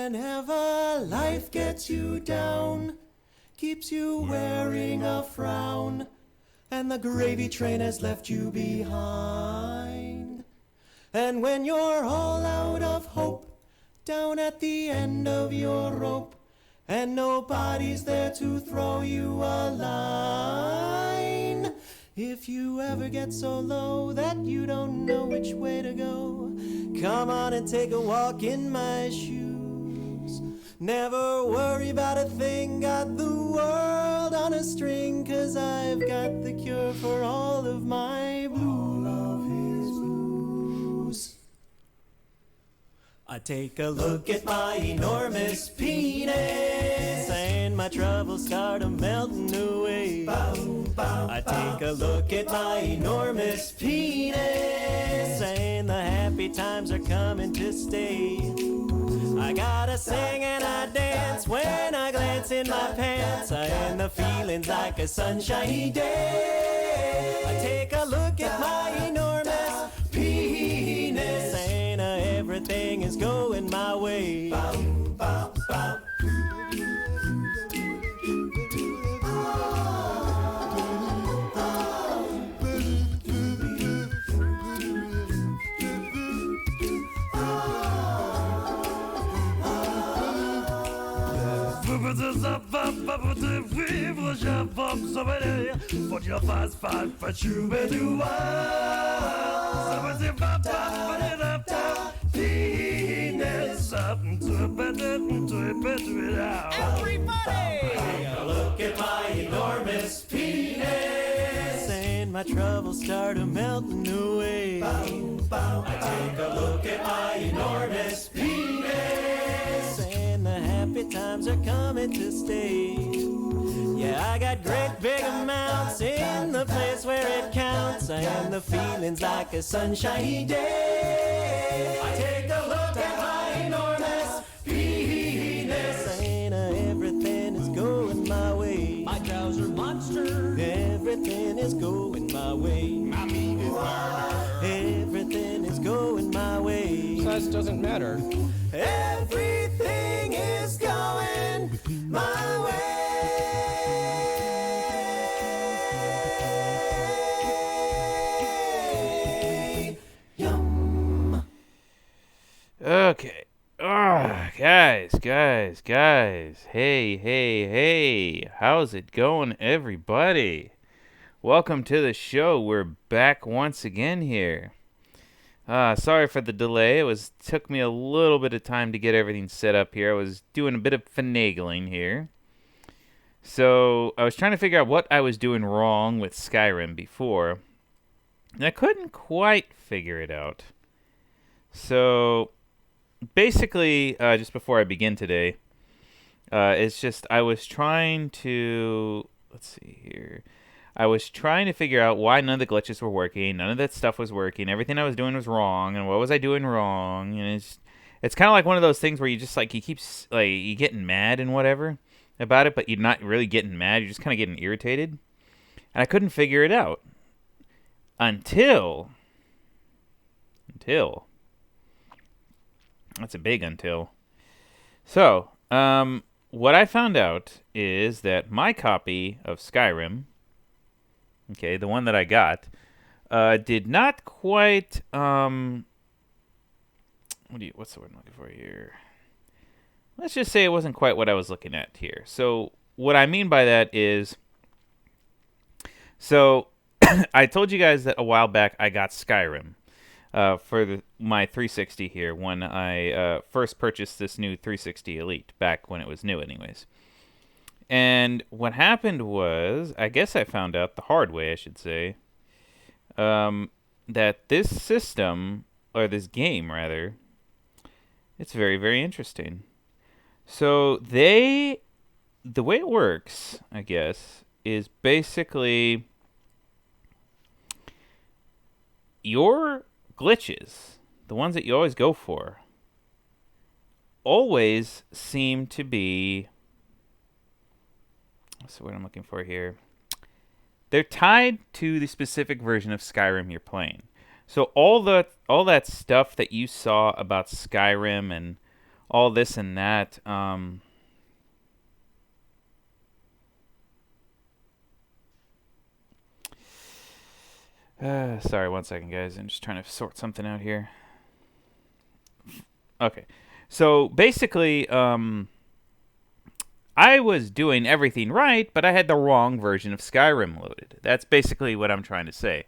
Whenever life gets you down, keeps you wearing a frown, and the gravy train has left you behind. And when you're all out of hope, down at the end of your rope, and nobody's there to throw you a line. If you ever get so low that you don't know which way to go, come on and take a walk in my shoes. Never worry about a thing, got the world on a string, 'cause I've got the cure for all of my blues. I take a look at my enormous penis, and my troubles start a melting away. I take a look at my enormous penis, and the happy times are coming to stay. I gotta sing and I dance when I glance in my pants, and the feeling's like a sunshiny day. I take a look at my enormous penis, and everything is going my way. Everybody! Take a look at my enormous penis, and my troubles start melting away. I take a look at my enormous penis, and the happy times are coming to stay. Yeah, I got great big amounts in the place where it counts, and the feeling's like a sunshiny day. I take a look at my enormous penis, and everything is going my way. My trouser monster, everything is going my way. My meat is burner, everything is going my way. Size doesn't matter. Everything is going my way. Yum. Okay. Guys. Hey. How's it going, everybody? Welcome to the show. We're back once again here. Sorry for the delay. Took me a little bit of time to get everything set up here. I was doing a bit of finagling here. So I was trying to figure out what I was doing wrong with Skyrim before, and I couldn't quite figure it out. So basically, just before I begin today, it's just I was trying to, let's see here. I was trying to figure out why none of the glitches were working. None of that stuff was working. Everything I was doing was wrong. And what was I doing wrong? And it's kind of like one of those things where you just you getting mad and whatever about it, but you're not really getting mad. You're just kind of getting irritated. And I couldn't figure it out until that's a big until. So, what I found out is that my copy of Skyrim, okay, the one that I got, did not quite, what's the word I'm looking for here? Let's just say it wasn't quite what I was looking at here. So, what I mean by that is, I told you guys that a while back I got Skyrim for my 360 here when I first purchased this new 360 Elite, back when it was new anyways. And what happened was, I guess I found out the hard way, I should say, that this system, or this game rather, it's very, very interesting. So the way it works, I guess, is basically your glitches, the ones that you always go for, always seem to be, what's the word I'm looking for here? They're tied to the specific version of Skyrim you're playing. So all that stuff that you saw about Skyrim and all this and that. Sorry, one second, guys. I'm just trying to sort something out here. Okay. So basically, I was doing everything right, but I had the wrong version of Skyrim loaded. That's basically what I'm trying to say.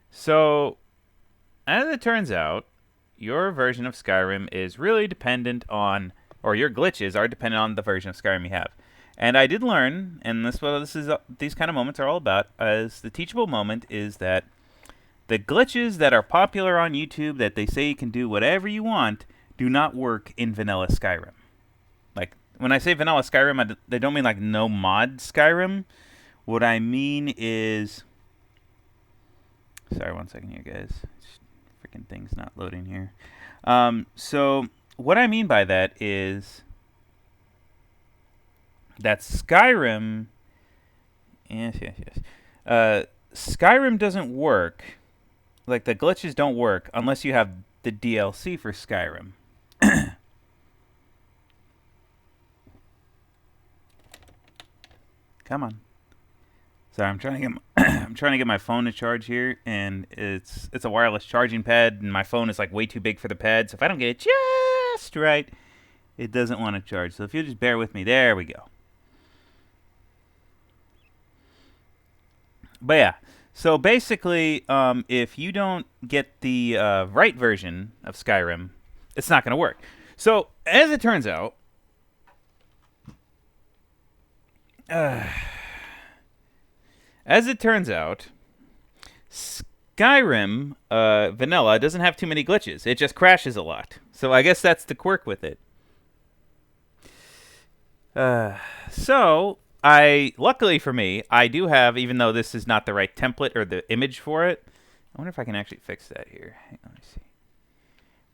So, as it turns out, your version of Skyrim is really dependent on, or your glitches are dependent on the version of Skyrim you have. And I did learn, and this what these kind of moments are all about, as the teachable moment is that the glitches that are popular on YouTube that they say you can do whatever you want do not work in vanilla Skyrim. Like, when I say vanilla Skyrim, they don't mean like no mod Skyrim. What I mean is... Sorry, one second here, guys. Freaking thing's not loading here. So, what I mean by that is that Skyrim... Yes. Skyrim doesn't work... Like, the glitches don't work unless you have the DLC for Skyrim. Come on. Sorry, I'm trying to get I'm trying to get my phone to charge here, and it's a wireless charging pad, and my phone is like way too big for the pad. So if I don't get it just right, it doesn't want to charge. So if you just bear with me, there we go. But yeah. So basically, if you don't get the right version of Skyrim, it's not going to work. So, as it turns out, Skyrim vanilla doesn't have too many glitches. It just crashes a lot. So I guess that's the quirk with it. So... luckily for me, I do have, even though this is not the right template or the image for it, I wonder if I can actually fix that here. Hang on, let me see.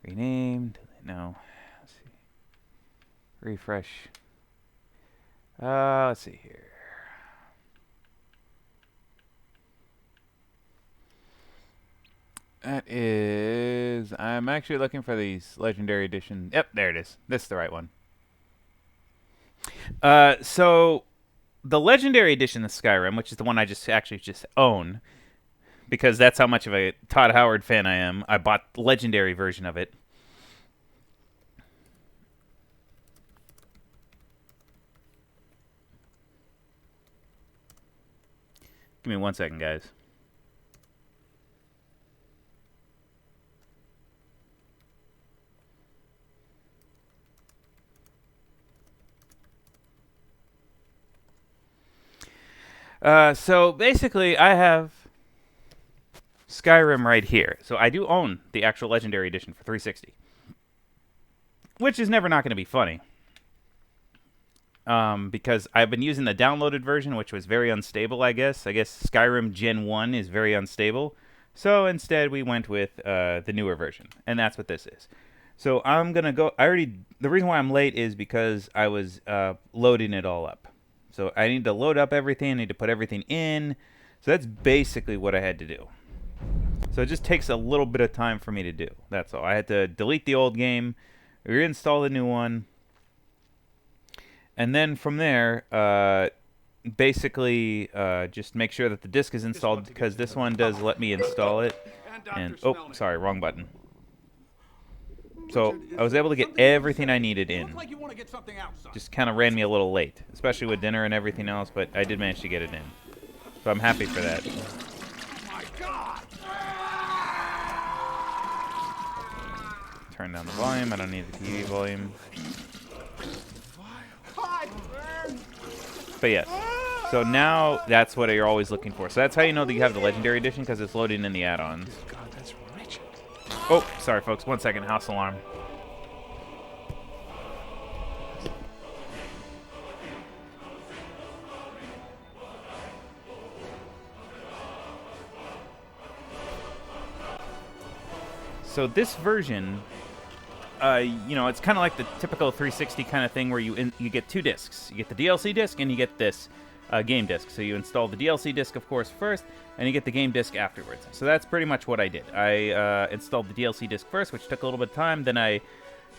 Rename, no. Let's see. Refresh. Let's see here. That is, I'm actually looking for these Legendary Edition. Yep, there it is. This is the right one. So... The Legendary Edition of Skyrim, which is the one I just own, because that's how much of a Todd Howard fan I am. I bought the Legendary version of it. Give me 1 second, guys. So basically, I have Skyrim right here. So I do own the actual Legendary Edition for 360, which is never not going to be funny. Because I've been using the downloaded version, which was very unstable, I guess. I guess Skyrim Gen 1 is very unstable. So instead, we went with the newer version, and that's what this is. So I'm going to go... The reason why I'm late is because I was loading it all up. So I need to load up everything. I need to put everything in. So that's basically what I had to do. So it just takes a little bit of time for me to do. That's all. I had to delete the old game, reinstall the new one, and then from there, basically just make sure that the disk is installed, because this one does let me install it. And oh, sorry, wrong button. So I was able to get everything I needed in. Just kind of ran me a little late, especially with dinner and everything else, but I did manage to get it in. So I'm happy for that. Turn down the volume. I don't need the TV volume. But yes. So now that's what you're always looking for. So that's how you know that you have the Legendary Edition, because it's loading in the add-ons. Oh, sorry, folks. 1 second. House alarm. So this version, you know, it's kind of like the typical 360 kind of thing where you get two discs. You get the DLC disc and you get this game disc. So you install the DLC disc, of course, first, and you get the game disc afterwards. So that's pretty much what I did. I installed the DLC disc first, which took a little bit of time. Then I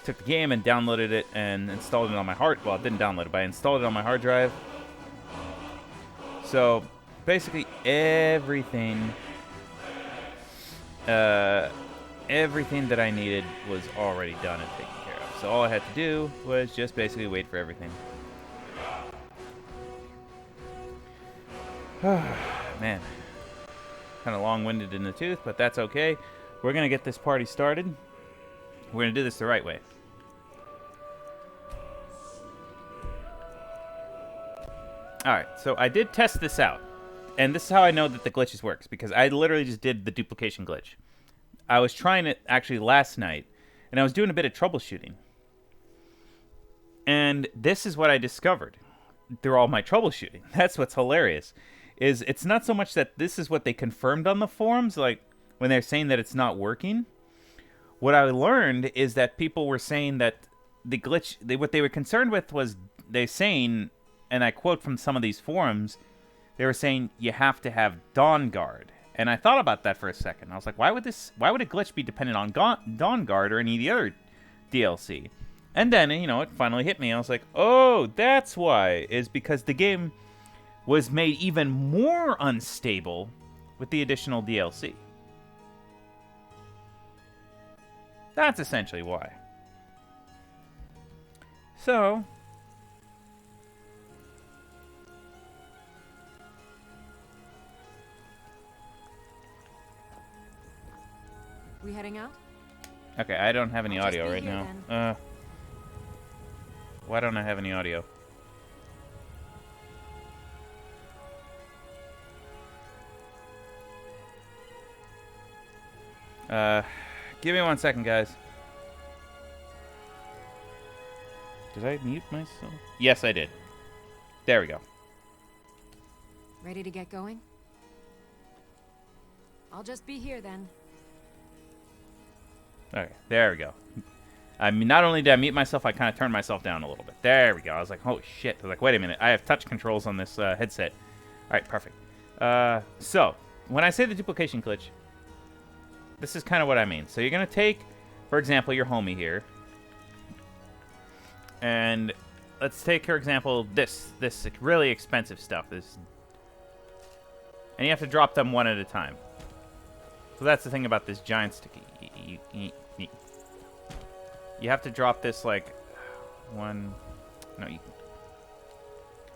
took the game and downloaded it and installed it on my hard. Well, it didn't download it, but I installed it on my hard drive. So basically, everything that I needed was already done and taken care of. So all I had to do was just basically wait for everything. Man, kind of long-winded in the tooth, but that's okay. We're gonna get this party started. We're gonna do this the right way. Alright, so I did test this out. And this is how I know that the glitches works, because I literally just did the duplication glitch. I was trying it actually last night, and I was doing a bit of troubleshooting. And this is what I discovered through all my troubleshooting. That's what's hilarious. Is it's not so much that this is what they confirmed on the forums, like when they're saying that it's not working. What I learned is that people were saying that the glitch, what they were concerned with was they're saying, and I quote from some of these forums, they were saying you have to have Dawn Guard. And I thought about that for a second. I was like, why would a glitch be dependent on Dawn Guard or any of the other DLC? And then, you know, it finally hit me. I was like, oh, that's why. Is because the game was made even more unstable with the additional DLC. That's essentially why. So, we heading out? okay, I don't have any I'll just audio be right here now. Why don't I have any audio? Give me 1 second, guys. Did I mute myself? Yes, I did. There we go. Ready to get going? I'll just be here then. Okay, there we go. I mean, not only did I mute myself, I kind of turned myself down a little bit. There we go. I was like, oh shit. I was like, wait a minute. I have touch controls on this headset. All right, perfect. So, when I say the duplication glitch, this is kind of what I mean. So you're going to take, for example, your homie here. And let's take, for example, this really expensive stuff. And you have to drop them one at a time. So that's the thing about this giant sticky. You have to drop this, like, one... No, you...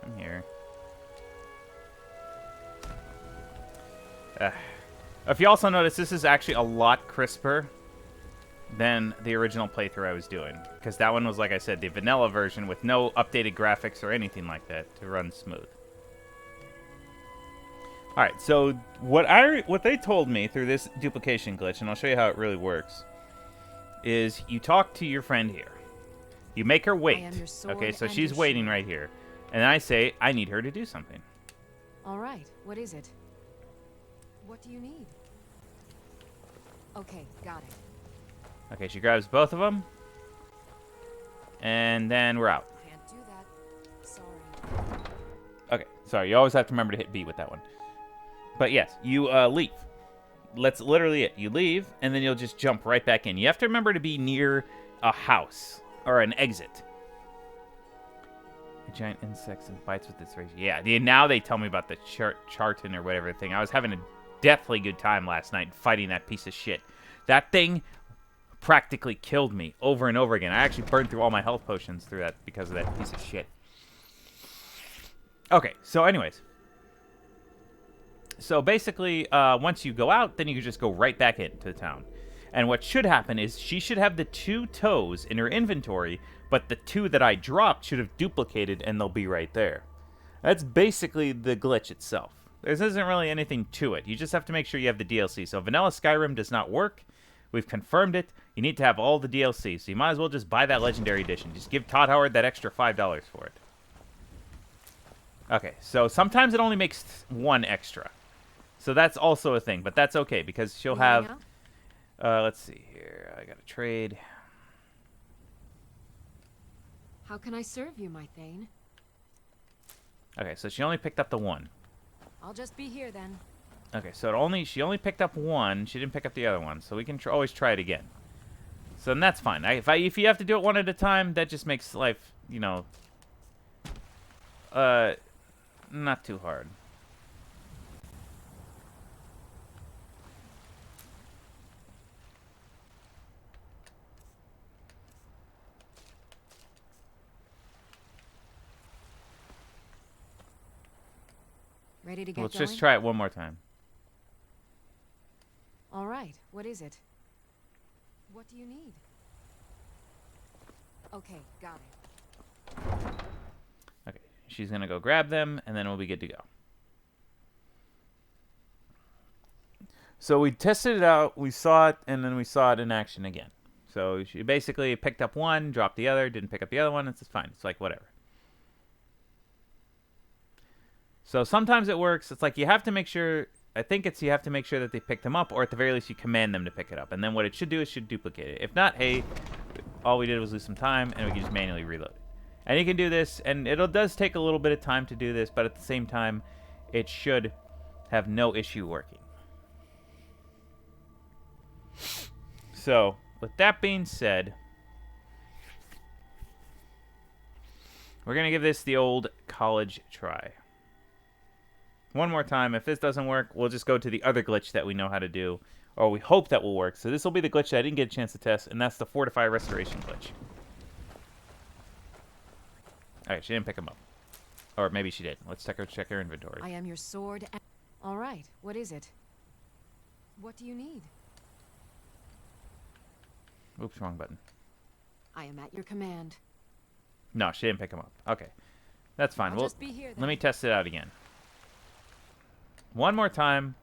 Come here. If you also notice, this is actually a lot crisper than the original playthrough I was doing. Because that one was, like I said, the vanilla version with no updated graphics or anything like that to run smooth. Alright, so what they told me through this duplication glitch, and I'll show you how it really works, is you talk to your friend here. You make her wait. Okay, so she's waiting right here. And I say, I need her to do something. All right, what is it? What do you need? Okay, got it. Okay, she grabs both of them. And then we're out. Can't do that. Sorry. Okay, sorry, you always have to remember to hit B with that one. But yes, you leave. That's literally it. You leave, and then you'll just jump right back in. You have to remember to be near a house or an exit. A giant insects and bites with its razor. Yeah, now they tell me about the Charton or whatever thing. I was having a deathly good time last night fighting that piece of shit. That thing practically killed me over and over again. I actually burned through all my health potions through that because of that piece of shit. Okay, so anyways. So basically, once you go out, then you can just go right back into the town. And what should happen is she should have the 2 toes in her inventory, but the 2 that I dropped should have duplicated, and they'll be right there. That's basically the glitch itself. There isn't really anything to it. You just have to make sure you have the DLC. So Vanilla Skyrim does not work. We've confirmed it. You need to have all the DLC, so you might as well just buy that Legendary Edition. Just give Todd Howard that extra $5 for it. Okay, so sometimes it only makes 1 extra. So that's also a thing, but that's okay, because she'll have... let's see here. I got a trade. How can I serve you, my Thane? Okay, so she only picked up the 1. I'll just be here then. Okay, so she only picked up 1. She didn't pick up the other one, so we can always try it again. So and that's fine. If you have to do it one at a time, that just makes life, you know, not too hard. Ready to get Let's going? just try it one more time. All right. What is it? What do you need? Okay, got it. Okay, she's gonna go grab them, and then we'll be good to go. So we tested it out, we saw it, and then we saw it in action again. So she basically picked up one, dropped the other, didn't pick up the other one. It's just fine. It's like whatever. So sometimes it works. It's like you have to make sure. I think it's you have to make sure that they pick them up, or at the very least you command them to pick it up. And then what it should do is should duplicate it. If not, hey, all we did was lose some time, and we can just manually reload it. And you can do this, and it does take a little bit of time to do this, but at the same time, it should have no issue working. So, with that being said, we're going to give this the old college try. One more time. If this doesn't work, we'll just go to the other glitch that we know how to do, or we hope that will work. So this will be the glitch that I didn't get a chance to test, and that's the Fortify Restoration glitch. Alright, she didn't pick him up. Or maybe she did. Let's check her inventory. I am your sword. All right. What is it? What do you need? Oops, wrong button. I am at your command. No, she didn't pick him up. Okay. That's fine. I'll Well, just be here then. let me test it out again. One more time.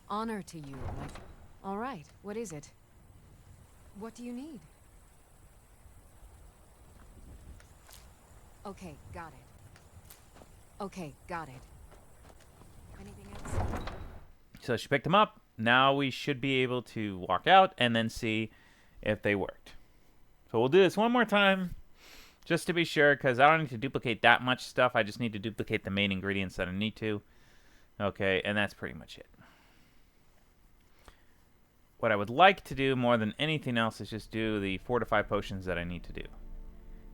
Honor to you, my... All right. What is it? What do you need? Okay, got it. Okay, got it. Anything else? So she picked them up. Now we should be able to walk out and then see if they worked. So we'll do this one more time just to be sure, because I don't need to duplicate that much stuff. I just need to duplicate the main ingredients that I need to. Okay, and that's pretty much it. What I would like to do more than anything else is just do the fortify potions that I need to do.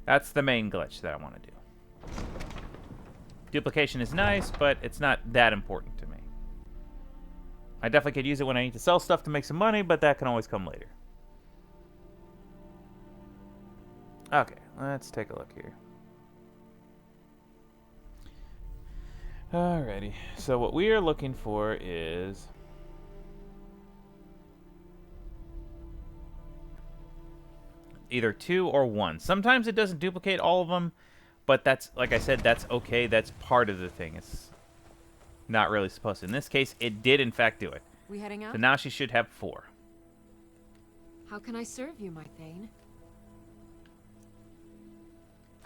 That's the main glitch that I want to do. Duplication is nice, but it's not that important to me. I definitely could use it when I need to sell stuff to make some money, but that can always come later. Okay, let's take a look here. Alrighty, so what we are looking for is... either 2 or 1. Sometimes it doesn't duplicate all of them, but that's, like I said, that's okay. That's part of the thing. It's not really supposed to. In this case, it did in fact do it. We heading out? So now she should have 4. How can I serve you, my Thane?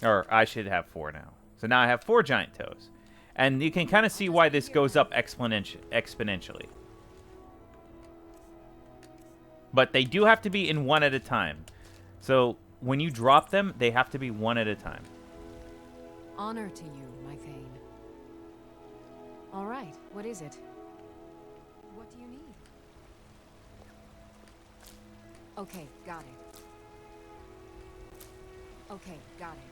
Or I should have 4 now. So now I have 4 giant toes. And you can kind of see why this goes up exponentially. But they do have to be in 1 at a time. So when you drop them, they have to be 1 at a time. Honor to you, my Thane. All right, what is it? What do you need? Okay, got it. Okay, got it.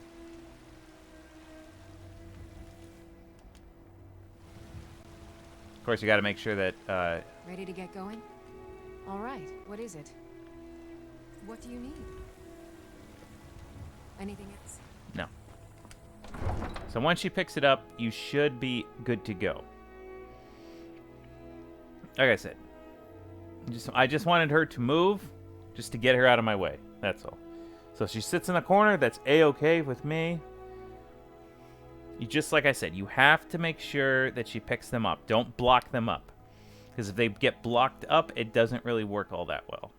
Of course, you got to make sure that... Ready to get going? All right, what is it? What do you need? Anything else? No. So once she picks it up, you should be good to go. Like I said, I just wanted her to move, just to get her out of my way. That's all. So she sits in the corner. That's A-okay with me. You just, like I said, you have to make sure that she picks them up. Don't block them up. Because if they get blocked up, it doesn't really work all that well.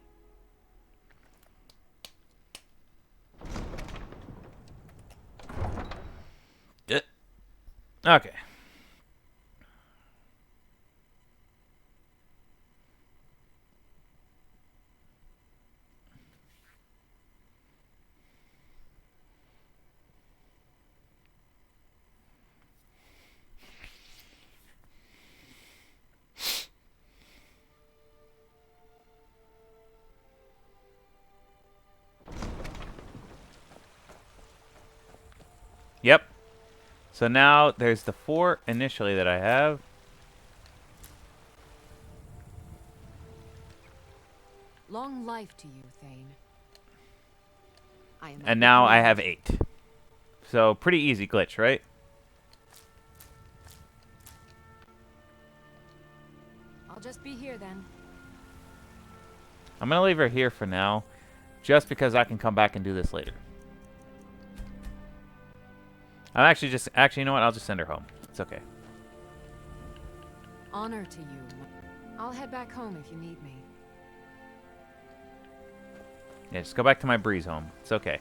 Okay. Yep. So now there's the 4 initially that I have. Long life to you, Thane. I am And now I have 8. So pretty easy glitch, right? I'll just be here then. I'm going to leave her here for now, just because I can come back and do this later. I'm actually, you know what? I'll just send her home. It's okay. Honor to you. I'll head back home if you need me. Yeah, just go back to my Breeze home. It's okay.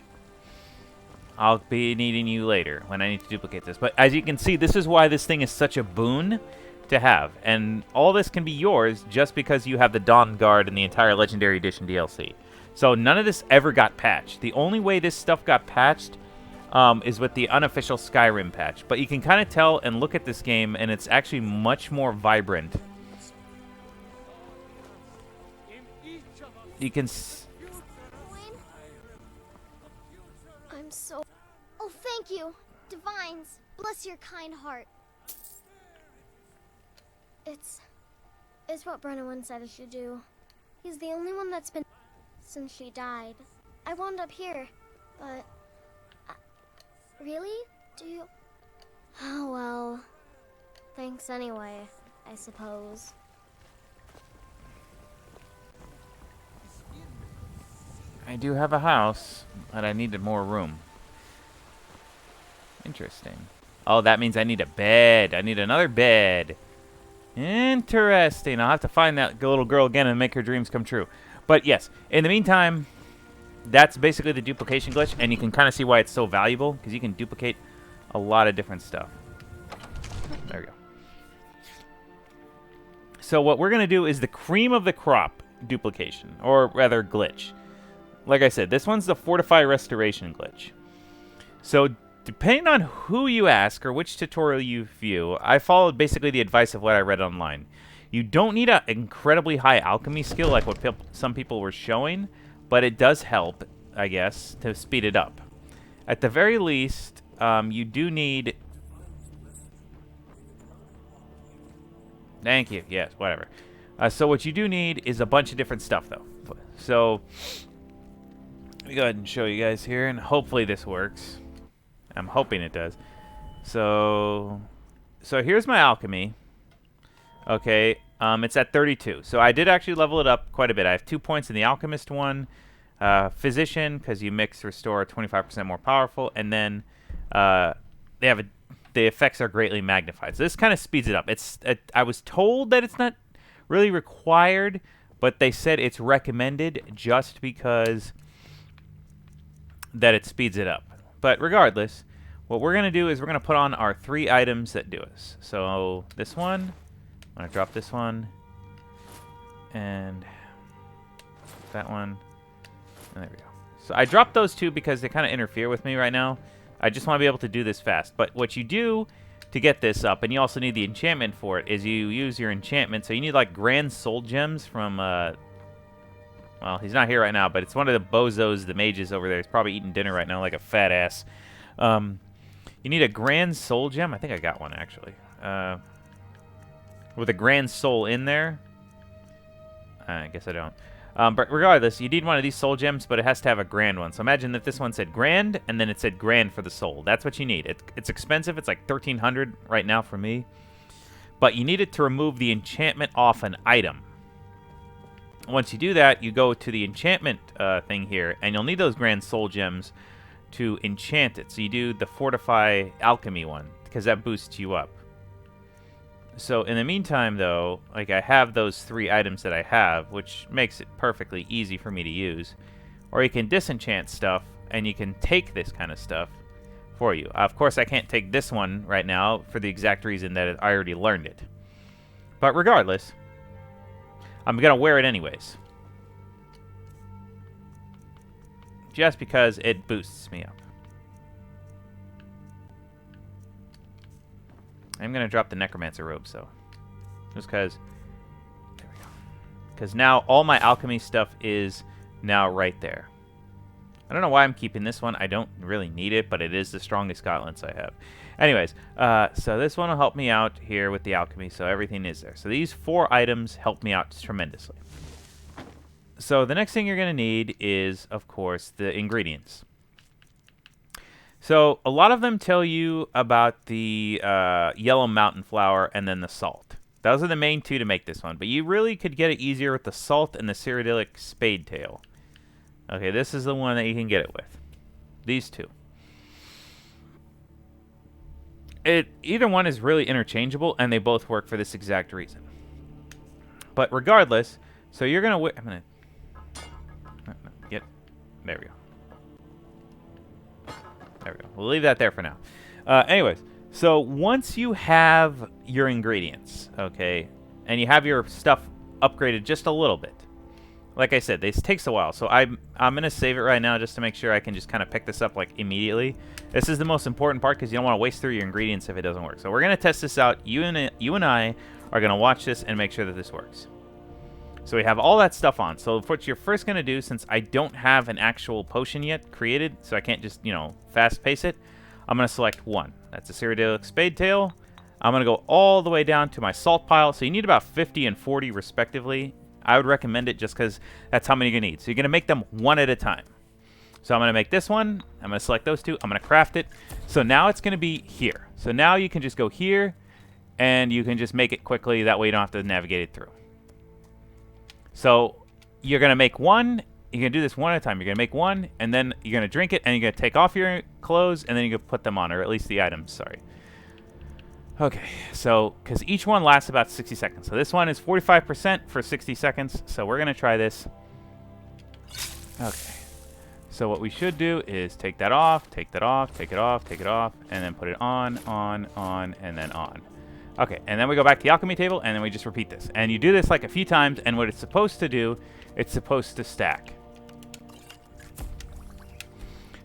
I'll be needing you later when I need to duplicate this. But as you can see, this is why this thing is such a boon to have. And all this can be yours just because you have the Dawn Guard and the entire Legendary Edition DLC. So none of this ever got patched. The only way this stuff got patched is with the unofficial Skyrim patch. But you can kind of tell and look at this game, and it's actually much more vibrant. You can... I'm so... Oh, thank you, Divines. Bless your kind heart. It's what Brenna once said I should do. He's the only one that's been... since she died. I wound up here, but... really? Do you... Oh, well... Thanks anyway, I suppose. I do have a house, but I needed more room. Interesting. Oh, that means I need a bed. I need another bed. Interesting. I'll have to find that little girl again and make her dreams come true. But yes, in the meantime, that's basically the duplication glitch, and you can kind of see why it's so valuable, because you can duplicate a lot of different stuff. There we go. So what we're going to do is the cream of the crop duplication, or rather glitch. Like I said, this one's the Fortify Restoration glitch. So, depending on who you ask or which tutorial you view, I followed basically the advice of what I read online. You don't need an incredibly high alchemy skill like what some people were showing, but it does help, I guess, to speed it up. At the very least, you do need... Thank you. Yes, whatever. So what you do need is a bunch of different stuff, though. So... let me go ahead and show you guys here, and hopefully this works. I'm hoping it does. So here's my alchemy. Okay, it's at 32. So I did actually level it up quite a bit. I have 2 points in the alchemist one, physician, because you mix restore 25% more powerful, and then they have the effects are greatly magnified. So this kind of speeds it up. I was told that it's not really required, but they said it's recommended just because that it speeds it up. But regardless, what we're going to do is we're going to put on our 3 items that do us. So this one, I'm going to drop this one, and that one, and there we go. So I dropped those 2 because they kind of interfere with me right now. I just want to be able to do this fast. But what you do to get this up, and you also need the enchantment for it, is you use your enchantment. So you need like Grand Soul Gems from... well, he's not here right now, but it's one of the bozos, the mages over there. He's probably eating dinner right now like a fat ass. You need a Grand Soul Gem. I think I got one, actually. With a Grand Soul in there. I guess I don't. But regardless, you need one of these Soul Gems, but it has to have a Grand one. So imagine that this one said Grand, and then it said Grand for the Soul. That's what you need. It's expensive. It's like 1,300 right now for me. But you need it to remove the enchantment off an item. Once you do that, you go to the enchantment thing here, and you'll need those Grand Soul Gems to enchant it. So you do the Fortify Alchemy one, because that boosts you up. So in the meantime, though, like I have those 3 items that I have, which makes it perfectly easy for me to use. Or you can disenchant stuff, and you can take this kind of stuff for you. Of course, I can't take this one right now for the exact reason that I already learned it. But regardless... I'm going to wear it anyways. Just because it boosts me up. I'm going to drop the Necromancer robe, so. Just because... there we go. Because now all my alchemy stuff is now right there. I don't know why I'm keeping this one. I don't really need it, but it is the strongest gauntlets I have. Anyways, so this one will help me out here with the alchemy, so everything is there. So these 4 items help me out tremendously. So the next thing you're going to need is, of course, the ingredients. So a lot of them tell you about the yellow mountain flower and then the salt. Those are the main 2 to make this one, but you really could get it easier with the salt and the cyrodiilic spade tail. Okay, this is the one that you can get it with. These 2. Either one is really interchangeable, and they both work for this exact reason. But regardless, so you're gonna I'm gonna get there we go. There we go. We'll leave that there for now. Anyways, so once you have your ingredients, okay, and you have your stuff upgraded just a little bit, like I said, this takes a while, so I'm gonna save it right now just to make sure I can just kind of pick this up like immediately. This is the most important part because you don't want to waste through your ingredients if it doesn't work. So we're gonna test this out. You and I are gonna watch this and make sure that this works. So we have all that stuff on. So what you're first gonna do, since I don't have an actual potion yet created, so I can't just fast pace it, I'm gonna select 1. That's a cyrodiilic spade tail. I'm gonna go all the way down to my salt pile. So you need about 50 and 40 respectively. I would recommend it just because that's how many you're going to need. So you're going to make them one at a time. So I'm going to make this one. I'm going to select those 2. I'm going to craft it. So now it's going to be here. So now you can just go here, and you can just make it quickly. That way you don't have to navigate it through. So you're going to make one. You're going to do this one at a time. You're going to make one, and then you're going to drink it, and you're going to take off your clothes, and then you're going to put them on, or at least the items, sorry. Okay, so, because each one lasts about 60 seconds. So this one is 45% for 60 seconds, so we're going to try this. Okay, so what we should do is take that off, take that off, take it off, take it off, and then put it on, and then on. Okay, and then we go back to the alchemy table, and then we just repeat this. And you do this like a few times, and what it's supposed to do, it's supposed to stack.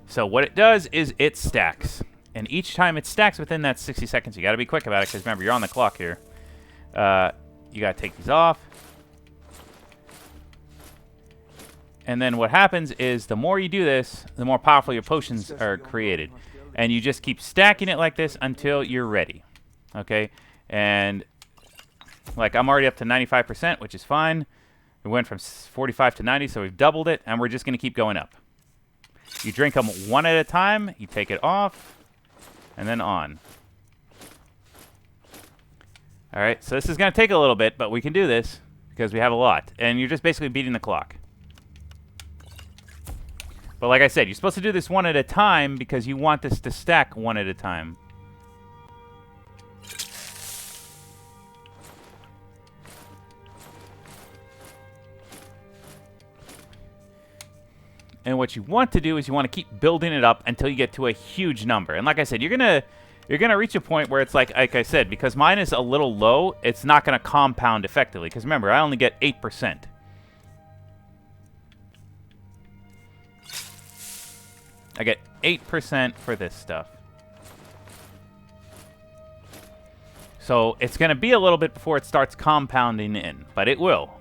So what it does is it stacks. And each time it stacks within that 60 seconds, you got to be quick about it because remember, you're on the clock here. You got to take these off. And then what happens is the more you do this, the more powerful your potions are created. And you just keep stacking it like this until you're ready. Okay? And like I'm already up to 95%, which is fine. We went from 45 to 90, so we've doubled it. And we're just going to keep going up. You drink them one at a time. You take it off. And then on. Alright, so this is going to take a little bit, but we can do this because we have a lot. And you're just basically beating the clock. But like I said, you're supposed to do this one at a time because you want this to stack one at a time. And what you want to do is you want to keep building it up until you get to a huge number. And like I said, you're gonna reach a point where it's like I said, because mine is a little low, it's not gonna compound effectively. Because remember, I only get 8%. I get 8% for this stuff. So it's gonna be a little bit before it starts compounding in, but it will.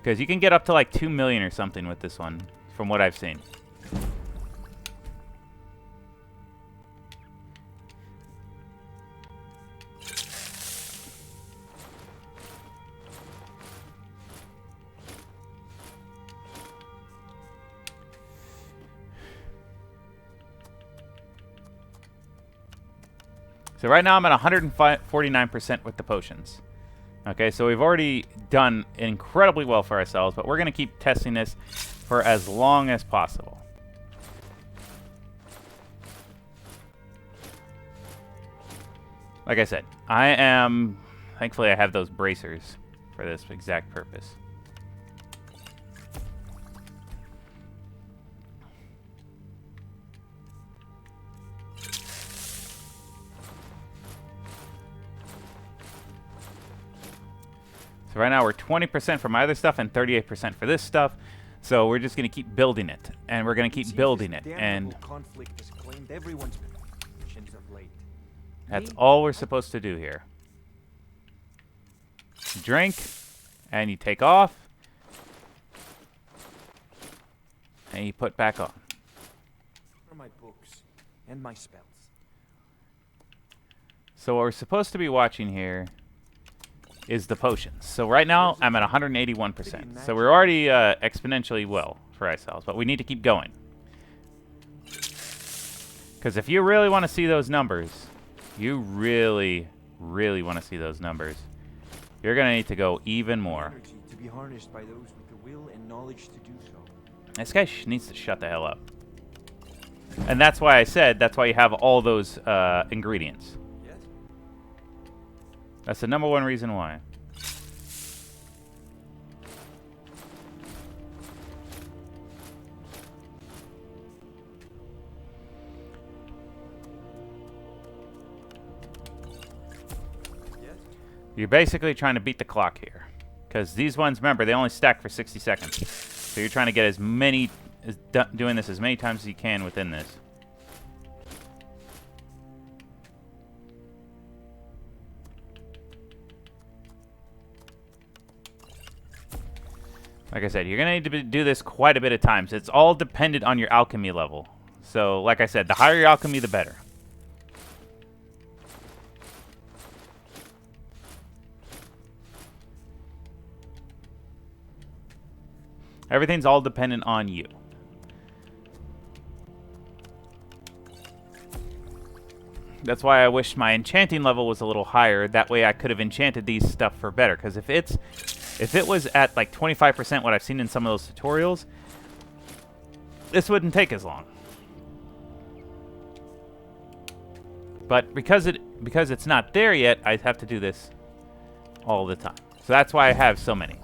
Because you can get up to like 2 million or something with this one. From what I've seen. So right now I'm at 149% with the potions. Okay, so we've already done incredibly well for ourselves, but we're going to keep testing this for as long as possible. Like I said, thankfully I have those bracers for this exact purpose. So right now we're 20% for my other stuff and 38% for this stuff. So we're just going to keep building it, and we're going to keep building it, and that's all we're supposed to do here. Drink, and you take off, and you put back on. my books and my spells. So what we're supposed to be watching here is the potions. So right now I'm at 181%. So we're already exponentially well for ourselves, but we need to keep going. Because if you really want to see those numbers, you really want to see those numbers, you're going to need to go even more. Energy to be harnessed by those with the will and knowledge to do so. This guy needs to shut the hell up. And that's why I said, that's why you have all those ingredients. Yes? That's the number one reason why. Yes? You're basically trying to beat the clock here. Because these ones, remember, they only stack for 60 seconds. So you're trying to get as many, doing this as many times as you can within this. Like I said, you're going to need to do this quite a bit of times. It's all dependent on your alchemy level. So, like I said, the higher your alchemy, the better. Everything's all dependent on you. That's why I wish my enchanting level was a little higher. That way I could have enchanted these stuff for better. Because if it was at like 25% what I've seen in some of those tutorials, this wouldn't take as long. But because it's not there yet, I have to do this all the time. So that's why I have so many.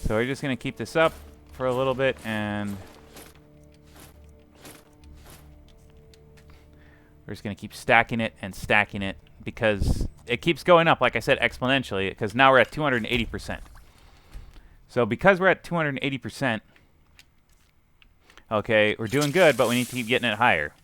So we're just going to keep this up for a little bit, and we're just going to keep stacking it and stacking it because it keeps going up, like I said, exponentially, because now we're at 280%. So because we're at 280%, okay, we're doing good, but we need to keep getting it higher.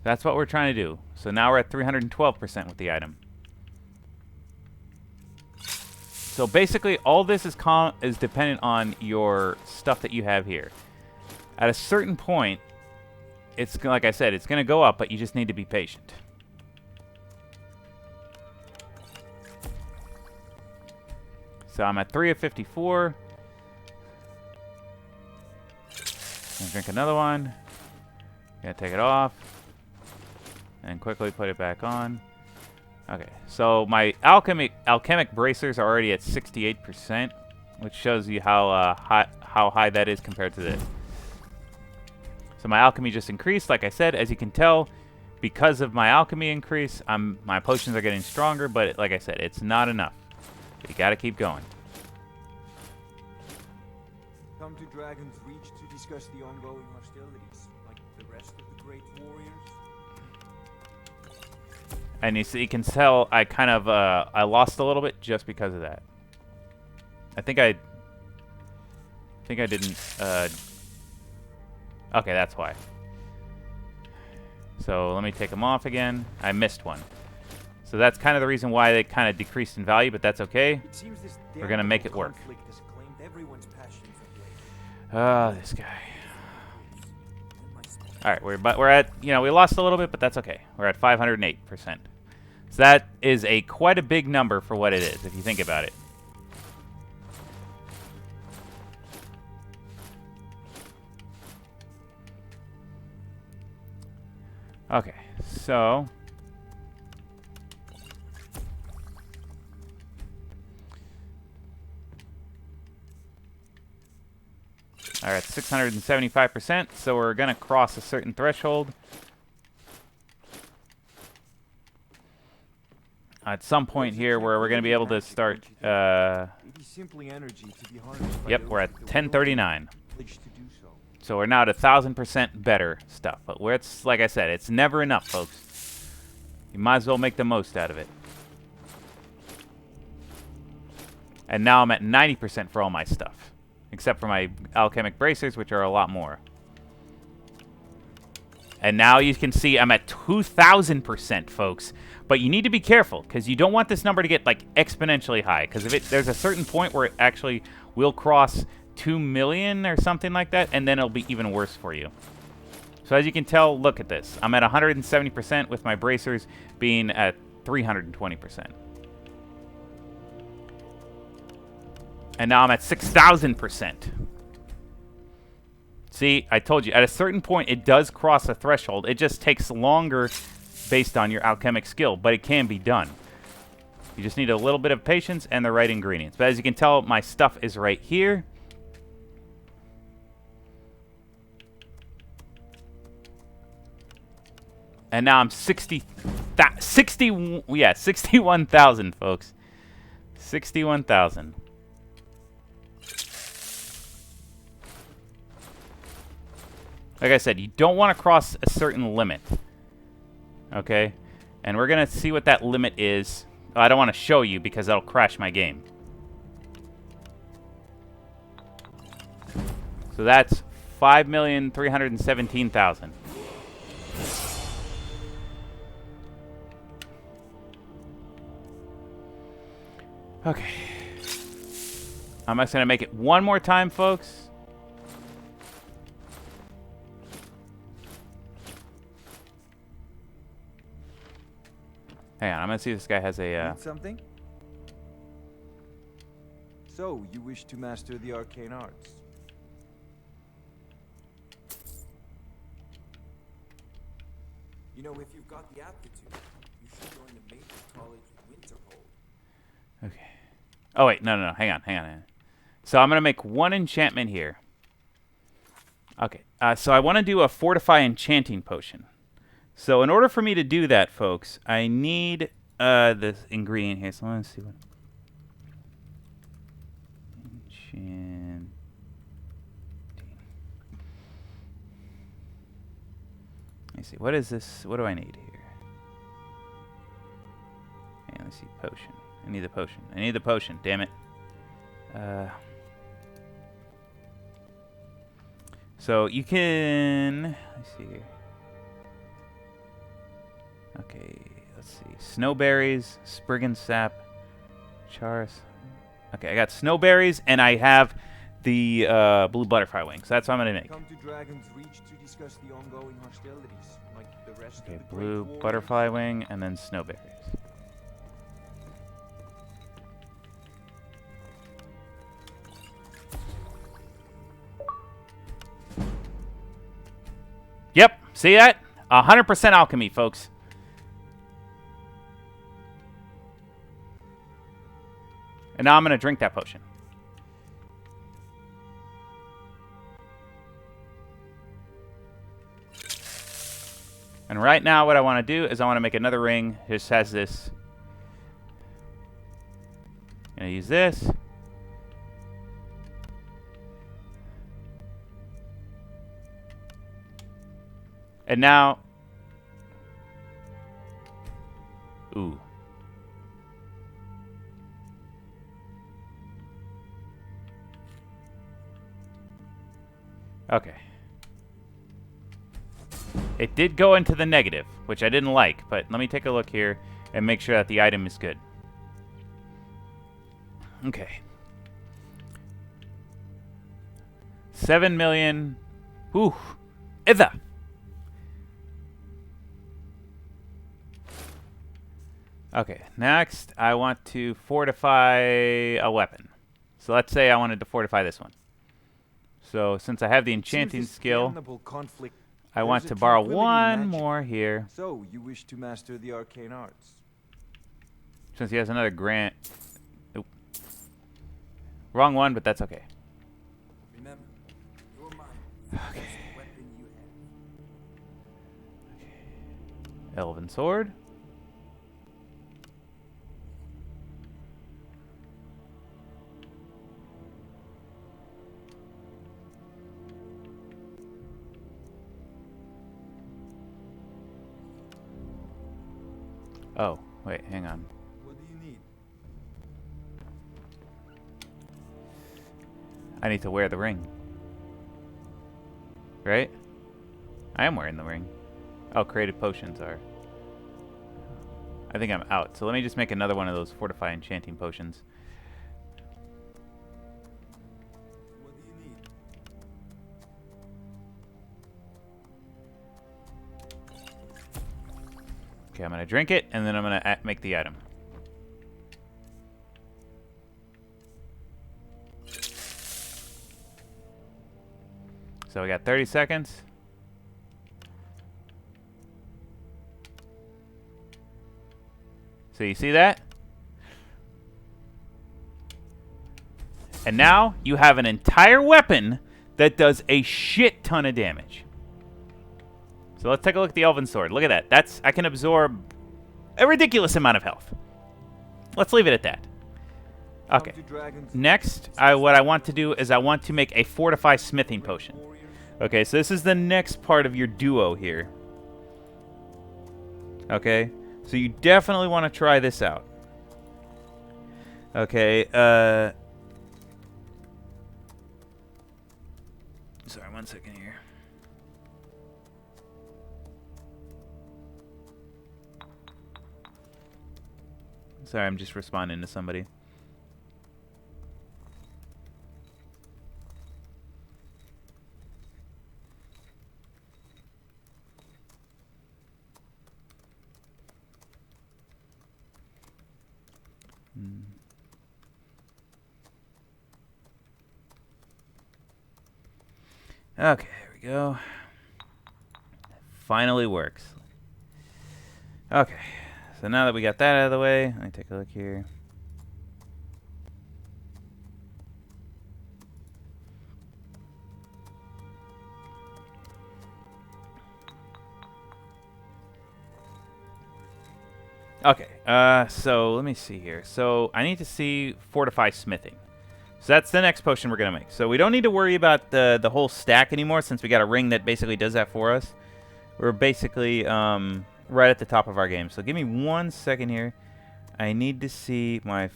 That's what we're trying to do. So now we're at 312% with the item. So basically, all this is dependent on your stuff that you have here. At a certain point, it's like I said, it's going to go up, but you just need to be patient. So I'm at 3 of 54. Gonna drink another one. Gonna take it off. And quickly put it back on. Okay, so my alchemic bracers are already at 68%, which shows you how high that is compared to this. So my alchemy just increased, like I said. As you can tell, because of my alchemy increase, my potions are getting stronger, but like I said, it's not enough. You gotta keep going. Come to Dragon's Reach to discuss the ongoing hostilities, like the rest of the great warriors. And you can tell I kind of I lost a little bit just because of that. I think I didn't. Okay, that's why. So let me take them off again. I missed one. So that's kind of the reason why they kind of decreased in value, but that's okay. We're gonna make it work. This guy. All right, we're at, you know, we lost a little bit, but that's okay. We're at 508%. So that is quite a big number for what it is, if you think about it. Okay, so all right, 675%, so we're going to cross a certain threshold. At some point here where we're going to be able to start, yep, we're at 1039. So we're now at 1,000% better stuff. But it's, like I said, it's never enough, folks. You might as well make the most out of it. And now I'm at 90% for all my stuff. except for my alchemic bracers, which are a lot more. And now you can see I'm at 2,000%, folks. But you need to be careful, because you don't want this number to get, like, exponentially high. Because if there's a certain point where it actually will cross 2 million or something like that, and then it'll be even worse for you. So as you can tell, look at this. I'm at 170% with my bracers being at 320%. And now I'm at 6,000%. See, I told you, at a certain point, it does cross a threshold. It just takes longer based on your alchemic skill, but it can be done. You just need a little bit of patience and the right ingredients. But as you can tell, my stuff is right here. And now I'm 61,000, folks. 61,000. Like I said, you don't want to cross a certain limit. Okay? And we're going to see what that limit is. I don't want to show you because that'll crash my game. So that's 5,317,000. Okay. I'm just going to make it one more time, folks. Hang on, I'm going to see if this guy has a... Need something? So, you wish to master the arcane arts? You know, if you've got the aptitude, you should join the Maple College Winterhold. Okay. Oh, wait. No. Hang on. So I'm going to make one enchantment here. Okay. So I want to do a Fortify Enchanting Potion. So in order for me to do that, folks, I need this ingredient here. So let's see what... Enchanting. Let me see. What is this? What do I need here? Okay, let's see. Potion. I need the potion. Damn it. So you can... Let's see here. Okay, let's see. Snowberries, Spriggan Sap, Charis. Okay, I got snowberries, and I have the blue butterfly wings. That's what I'm going to make. Come to Dragon's Reach to discuss the ongoing hostilities, like the rest Okay, of the blue Great War. butterfly wing, and then snowberries. Yep, see that? 100% alchemy, folks. And now I'm going to drink that potion. And right now what I want to do is I want to make another ring. It just has this. I'm going to use this. And now... Ooh. Okay. It did go into the negative, which I didn't like, but let me take a look here and make sure that the item is good. Okay. 7 million. Ooh. Ither. Okay, next I want to fortify a weapon. So let's say I wanted to fortify this one. So since I have the enchanting skill, I want to borrow one more here. So you wish to master the arcane arts? Since he has another grant. Oop. Wrong one, but that's okay. Remember, your mind Okay. is the weapon you have. Elven sword. Oh, wait, hang on. What do you need? I need to wear the ring. Right? I am wearing the ring. Oh, creative potions are. I think I'm out. So let me just make another one of those fortify enchanting potions. What do you need? Okay, I'm going to drink it, and then I'm going to make the item. So we got 30 seconds. So you see that? And now you have an entire weapon that does a shit ton of damage. So let's take a look at the Elven Sword. Look at that. I can absorb a ridiculous amount of health. Let's leave it at that. Okay. Next, what I want to do is I want to make a Fortify Smithing Potion. Okay, so this is the next part of your duo here. Okay, so you definitely want to try this out. Okay, sorry, 1 second here. Sorry, I'm just responding to somebody. Okay, here we go. Finally works. Okay, so now that we got that out of the way, let me take a look here. Okay, so let me see here. So I need to see Fortify Smithing. So that's the next potion we're going to make. So we don't need to worry about the whole stack anymore since we got a ring that basically does that for us. We're basically right at the top of our game. So give me 1 second here. I need to see my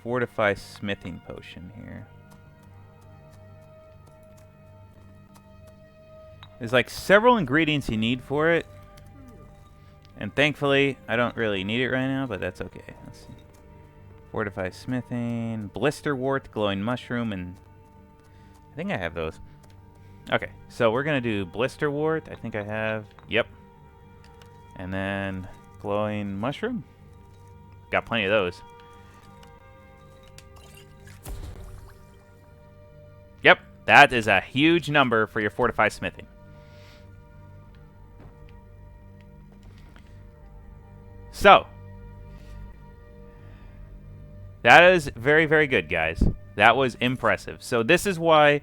Fortify Smithing Potion here. There's like several ingredients you need for it. And thankfully, I don't really need it right now, but that's okay. Let's see. Fortify Smithing, Blister Wart, Glowing Mushroom, and I think I have those. Okay, so we're going to do Blister Wart. I think I have. Yep. And then Glowing Mushroom. Got plenty of those. Yep, that is a huge number for your Fortify Smithing. So, that is very, very good, guys. That was impressive. So this is why,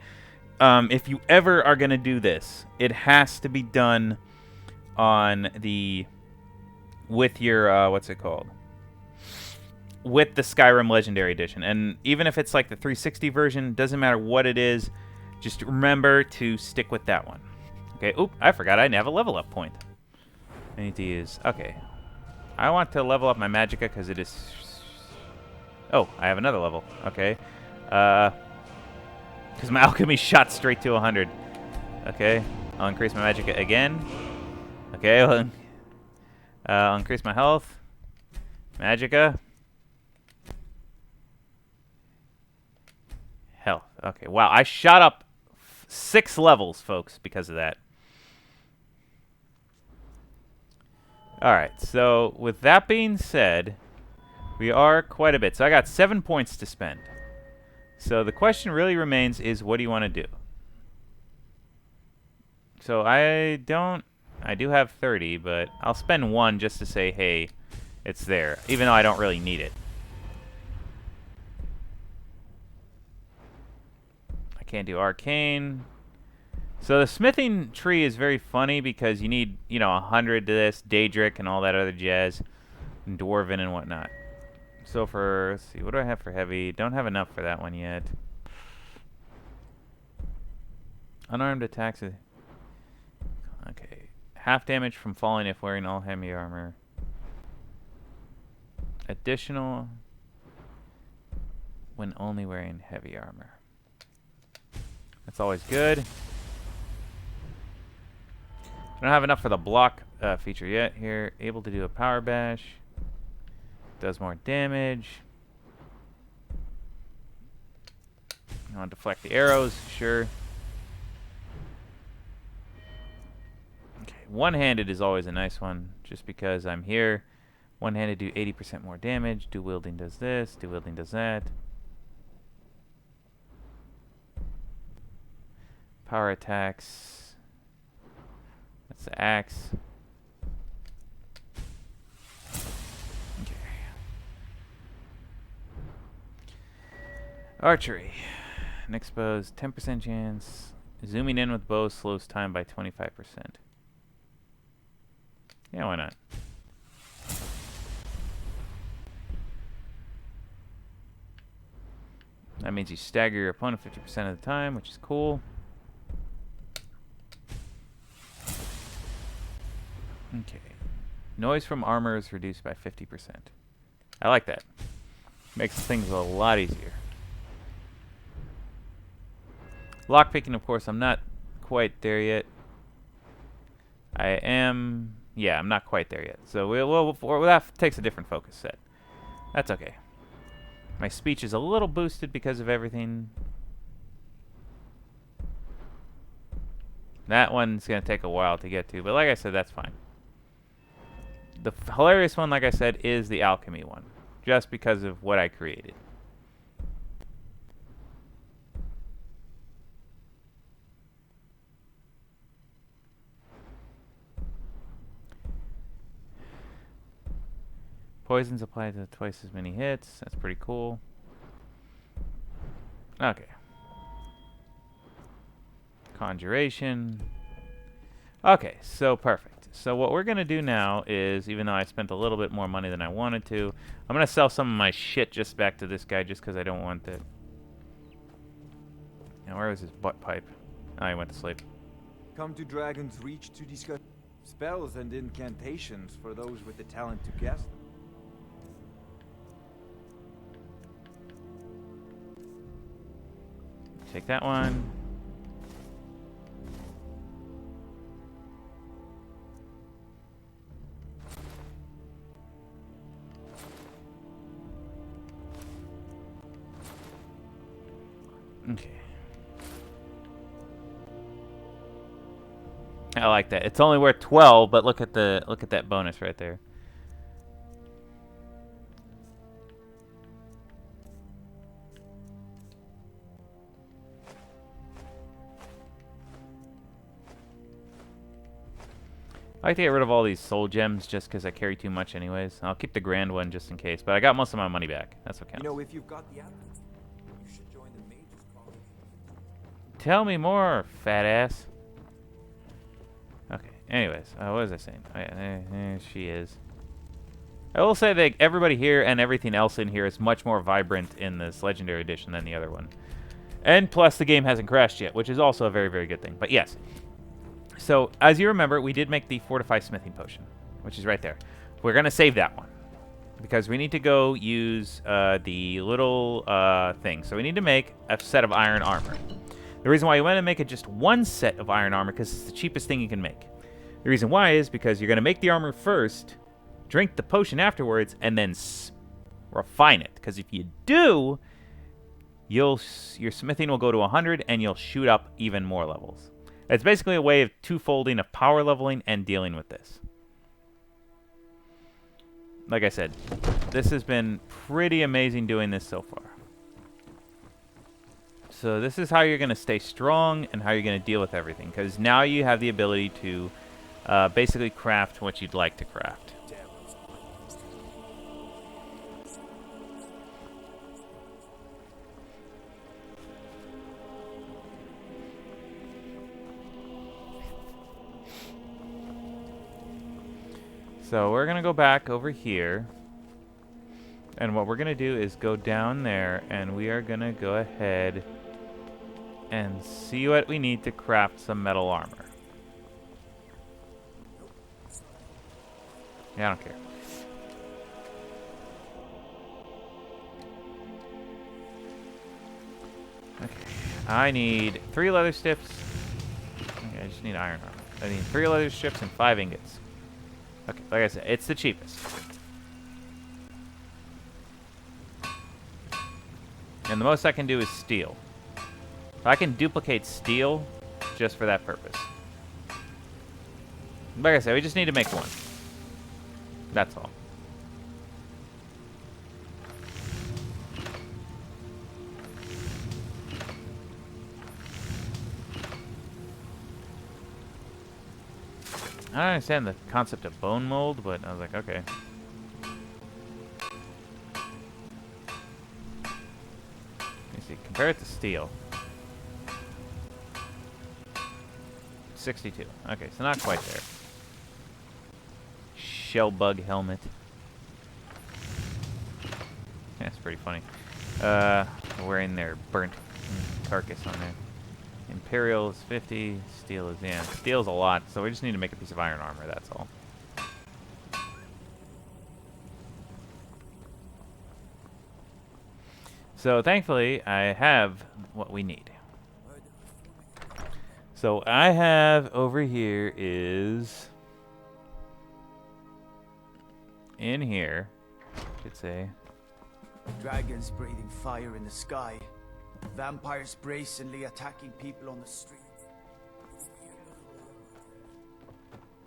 if you ever are going to do this, it has to be done on the, with your, what's it called? With the Skyrim Legendary Edition. And even if it's like the 360 version, doesn't matter what it is, just remember to stick with that one. Okay, oop, I forgot I have a level up point. I need to use, okay. I want to level up my Magicka because it is... Oh, I have another level. Okay. Because my alchemy shot straight to 100. Okay. I'll increase my Magicka again. Okay. I'll increase my health. Magicka. Health. Okay. Wow. I shot up 6 levels, folks, because of that. Alright. So, with that being said... We are quite a bit. So I got 7 points to spend. So the question really remains is, what do you want to do? So I do have 30, but I'll spend 1 just to say, hey, it's there. Even though I don't really need it. I can't do Arcane. So the smithing tree is very funny because you need, 100 to this, Daedric and all that other jazz. And Dwarven and whatnot. So for, let's see, what do I have for heavy? Don't have enough for that one yet. Unarmed attacks. Okay. Half damage from falling if wearing all heavy armor. Additional when only wearing heavy armor. That's always good. I don't have enough for the block feature yet here. Able to do a power bash. Does more damage. I want to deflect the arrows, sure. Okay, one-handed is always a nice one, just because I'm here. One-handed do 80% more damage. Dual wielding does this. Dual wielding does that. Power attacks. That's the axe. Okay. Archery. Next bow's 10% chance. Zooming in with bow slows time by 25%. Yeah, why not? That means you stagger your opponent 50% of the time, which is cool. Okay. Noise from armor is reduced by 50%. I like that. Makes things a lot easier. Lockpicking, of course, I'm not quite there yet. I am... Yeah, I'm not quite there yet. So that takes a different focus set. That's okay. My speech is a little boosted because of everything. That one's going to take a while to get to, but like I said, that's fine. The hilarious one, like I said, is the alchemy one, just because of what I created. Poisons applied to twice as many hits. That's pretty cool. Okay. Conjuration. Okay, so perfect. So what we're going to do now is, even though I spent a little bit more money than I wanted to, I'm going to sell some of my shit just back to this guy just because I don't want it. Now, where was his butt pipe? Oh, he went to sleep. Come to Dragon's Reach to discuss spells and incantations for those with the talent to cast them. Take that one. Okay. I like that. It's only worth 12, but look at that bonus right there. I like to get rid of all these soul gems just because I carry too much anyways. I'll keep the grand one just in case, but I got most of my money back. That's what counts. You know, if you've got the appetite, you should join the Mage's College. Tell me more, fat ass. Okay, anyways, what was I saying? She is. I will say that everybody here and everything else in here is much more vibrant in this Legendary Edition than the other one. And plus, the game hasn't crashed yet, which is also a very, very good thing. But yes. So, as you remember, we did make the Fortify Smithing Potion, which is right there. We're going to save that one, because we need to go use the little thing. So we need to make a set of iron armor. The reason why you want to make it just one set of iron armor, because it's the cheapest thing you can make. The reason why is because you're going to make the armor first, drink the potion afterwards, and then refine it. Because if you do, your smithing will go to 100, and you'll shoot up even more levels. It's basically a way of two-folding of power leveling and dealing with this. Like I said, this has been pretty amazing doing this so far. So this is how you're going to stay strong and how you're going to deal with everything. Because now you have the ability to basically craft what you'd like to craft. So we're going to go back over here, and what we're going to do is go down there, and we are going to go ahead and see what we need to craft some metal armor. Yeah, I don't care. Okay. I need 3 leather strips. Okay, I just need iron armor. I need 3 leather strips and 5 ingots. Okay, like I said, it's the cheapest. And the most I can do is steel. I can duplicate steel just for that purpose. Like I said, we just need to make one. That's all. I don't understand the concept of bone mold, but I was like, okay. Let me see. Compare it to steel. 62. Okay, so not quite there. Shell bug helmet. That's pretty funny. Wearing their burnt carcass on there. Imperial is 50. Steel is, yeah, steel's a lot, so we just need to make a piece of iron armor, that's all. So thankfully, I have what we need. So I have over here is in here, I should say. Dragons breathing fire in the sky. Vampires brazenly attacking people on the street.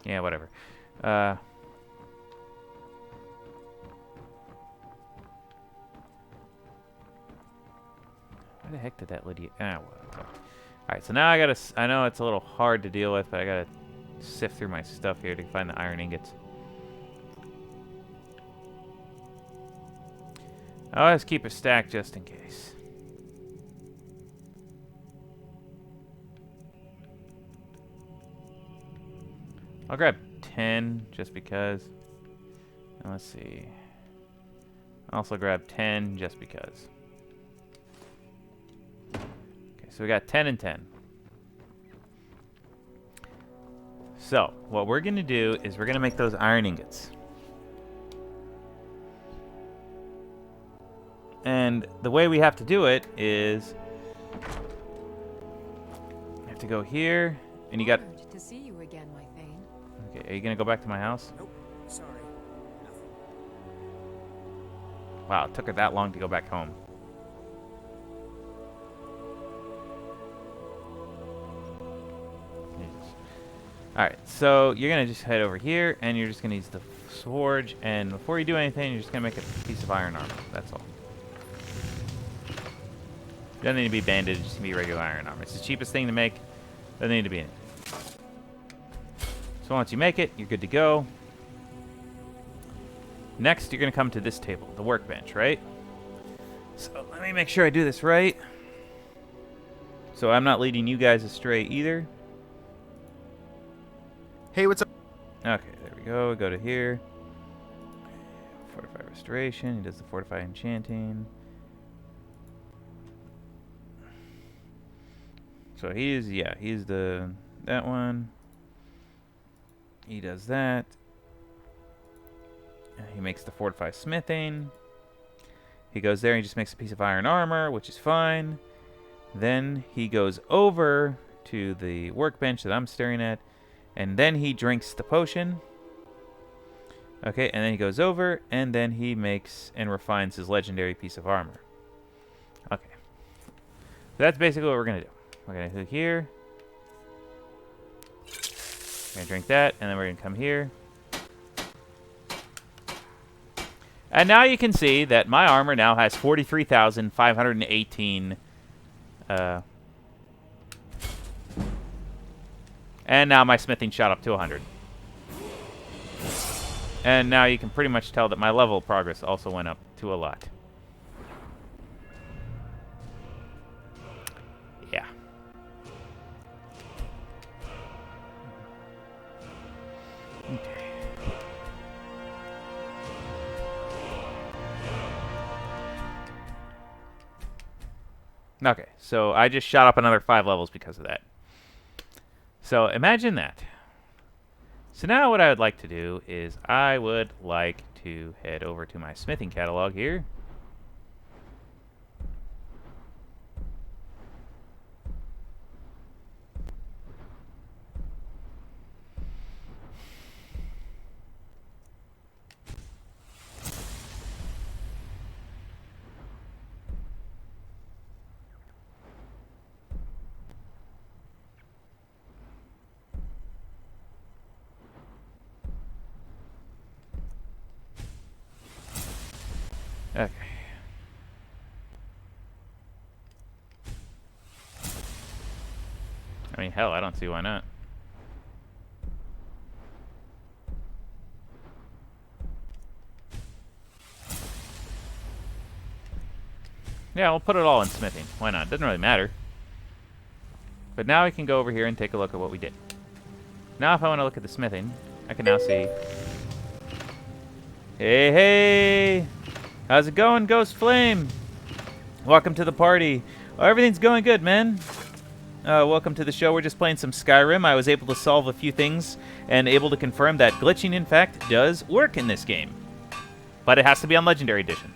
Yeah, whatever. Where the heck did that Lydia? Well. Alright, so now I gotta. I know it's a little hard to deal with, but I gotta sift through my stuff here to find the iron ingots. I always keep a stack just in case. I'll grab 10 just because. And let's see. I'll also grab 10 just because. Okay, so we got 10 and 10. So, what we're going to do is we're going to make those iron ingots. And the way we have to do it is you have to go here, and you got... Honored to see you again, my Thane. Okay, are you going to go back to my house? Nope, sorry. Nothing. Wow, it took her that long to go back home. Alright, so you're going to just head over here, and you're just going to use the sword, and before you do anything, you're just going to make a piece of iron armor. That's all. Doesn't need to be banded, just be regular iron armor. It's the cheapest thing to make. Doesn't need to be in it. So once you make it, you're good to go. Next, you're going to come to this table, the workbench, right? So let me make sure I do this right. So I'm not leading you guys astray either. Hey, what's up? Okay, there we go. Go to here. Fortify restoration. He does the fortify enchanting. So he's that one. He does that. He makes the fortify smithing. He goes there and he just makes a piece of iron armor, which is fine. Then he goes over to the workbench that I'm staring at, and then he drinks the potion. Okay, and then he goes over, and then he makes and refines his legendary piece of armor. Okay. So that's basically what we're going to do. We're going to click here. We're going to drink that, and then we're going to come here. And now you can see that my armor now has 43,518. And now my smithing shot up to 100. And now you can pretty much tell that my level of progress also went up to a lot. Yeah. Okay. Okay, so I just shot up another 5 levels because of that. So imagine that. So now what I would like to do is I would like to head over to my smithing catalog here. Okay. I mean, hell, I don't see why not. Yeah, we'll put it all in smithing. Why not? Doesn't really matter. But now we can go over here and take a look at what we did. Now if I want to look at the smithing, I can now see... Hey, hey! How's it going, Ghost Flame? Welcome to the party. Oh, everything's going good, man. Welcome to the show. We're just playing some Skyrim. I was able to solve a few things and able to confirm that glitching, in fact, does work in this game. But it has to be on Legendary Edition.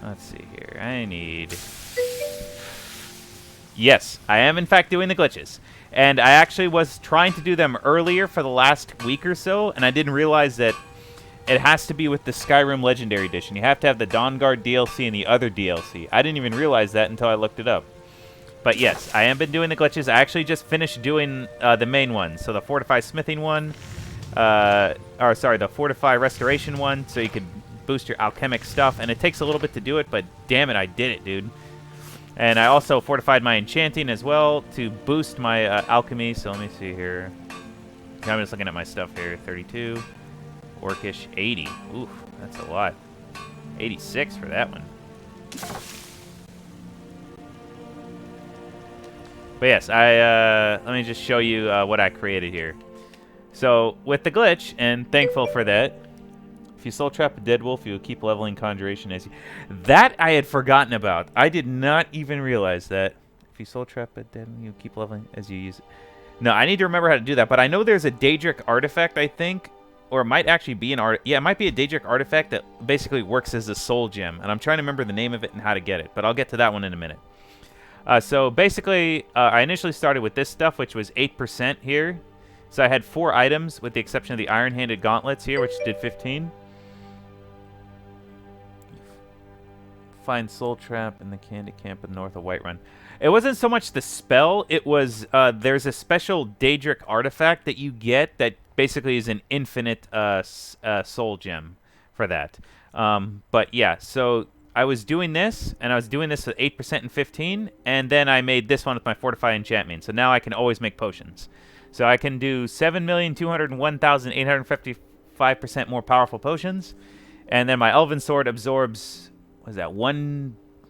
Let's see here. I need... Yes, I am, in fact, doing the glitches. And I actually was trying to do them earlier for the last week or so, and I didn't realize that it has to be with the Skyrim Legendary Edition. You have to have the Dawnguard DLC and the other DLC. I didn't even realize that until I looked it up. But yes, I have been doing the glitches. I actually just finished doing the main one. So the Fortify Smithing one, the Fortify Restoration one, so you could boost your alchemic stuff. And it takes a little bit to do it, but damn it, I did it, dude. And I also fortified my enchanting as well to boost my alchemy. So let me see here. I'm just looking at my stuff here. 32. Orcish, 80. Oof, that's a lot. 86 for that one. But yes, let me just show you what I created here. So with the glitch, and thankful for that, if you soul trap a dead wolf, you will keep leveling conjuration as you... That I had forgotten about. I did not even realize that. If you soul trap a dead wolf, you keep leveling as you use it. No, I need to remember how to do that, but I know there's a Daedric artifact, I think, or it might actually be an art. Yeah, it might be a Daedric artifact that basically works as a soul gem, and I'm trying to remember the name of it and how to get it, but I'll get to that one in a minute. So basically, I initially started with this stuff, which was 8% here. So I had 4 items, with the exception of the iron-handed gauntlets here, which did 15. Find Soul Trap in the Candy Camp in north of Whiterun. It wasn't so much the spell, it was, there's a special Daedric artifact that you get that basically is an infinite soul gem for that. But yeah, so I was doing this, and I was doing this with 8% and 15, and then I made this one with my Fortify Enchantment. So now I can always make potions. So I can do 7,201,855% more powerful potions, and then my Elven Sword absorbs, what is that,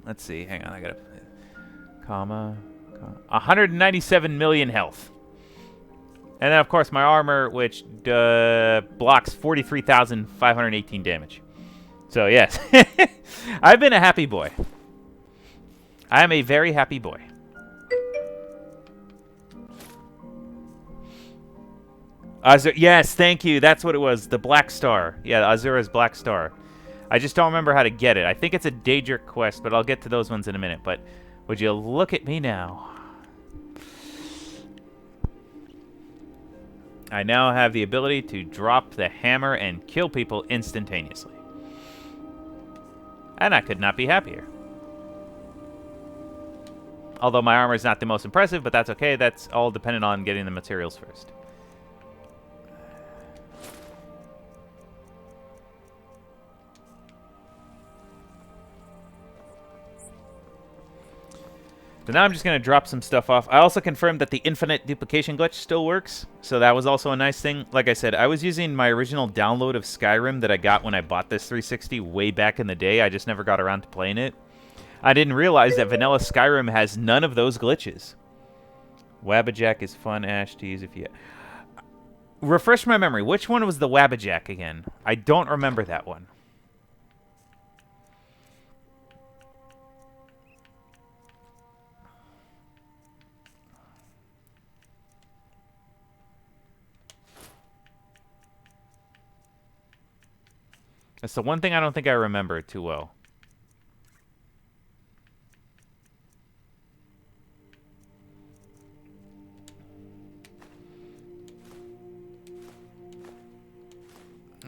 let's see, hang on, I gotta, comma, 197 million health. And then, of course, my armor, which blocks 43,518 damage. So, yes. I've been a happy boy. I am a very happy boy. Yes, thank you. That's what it was. The Black Star. Yeah, Azura's Black Star. I just don't remember how to get it. I think it's a Daedric quest, but I'll get to those ones in a minute. But would you look at me now? I now have the ability to drop the hammer and kill people instantaneously. And I could not be happier. Although my armor is not the most impressive, but that's okay. That's all dependent on getting the materials first. So now I'm just going to drop some stuff off. I also confirmed that the infinite duplication glitch still works. So that was also a nice thing. Like I said, I was using my original download of Skyrim that I got when I bought this 360 way back in the day. I just never got around to playing it. I didn't realize that vanilla Skyrim has none of those glitches. Wabbajack is fun, Ash, to use if you... Refresh my memory. Which one was the Wabbajack again? I don't remember that one. That's the one thing I don't think I remember too well.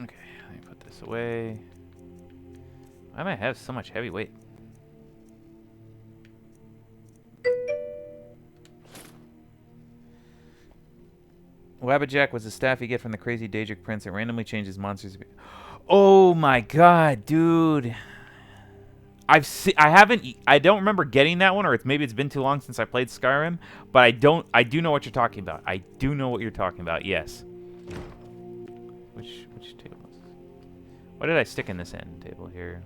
Okay, let me put this away. I might have so much heavy weight. Wabbajack was the staff you get from the crazy Daedric prince that randomly changes monsters. Oh my god, dude. I don't remember getting that one, or maybe it's been too long since I played Skyrim, but I do know what you're talking about. I do know what you're talking about, yes. Which table is this? What did I stick in this end table here?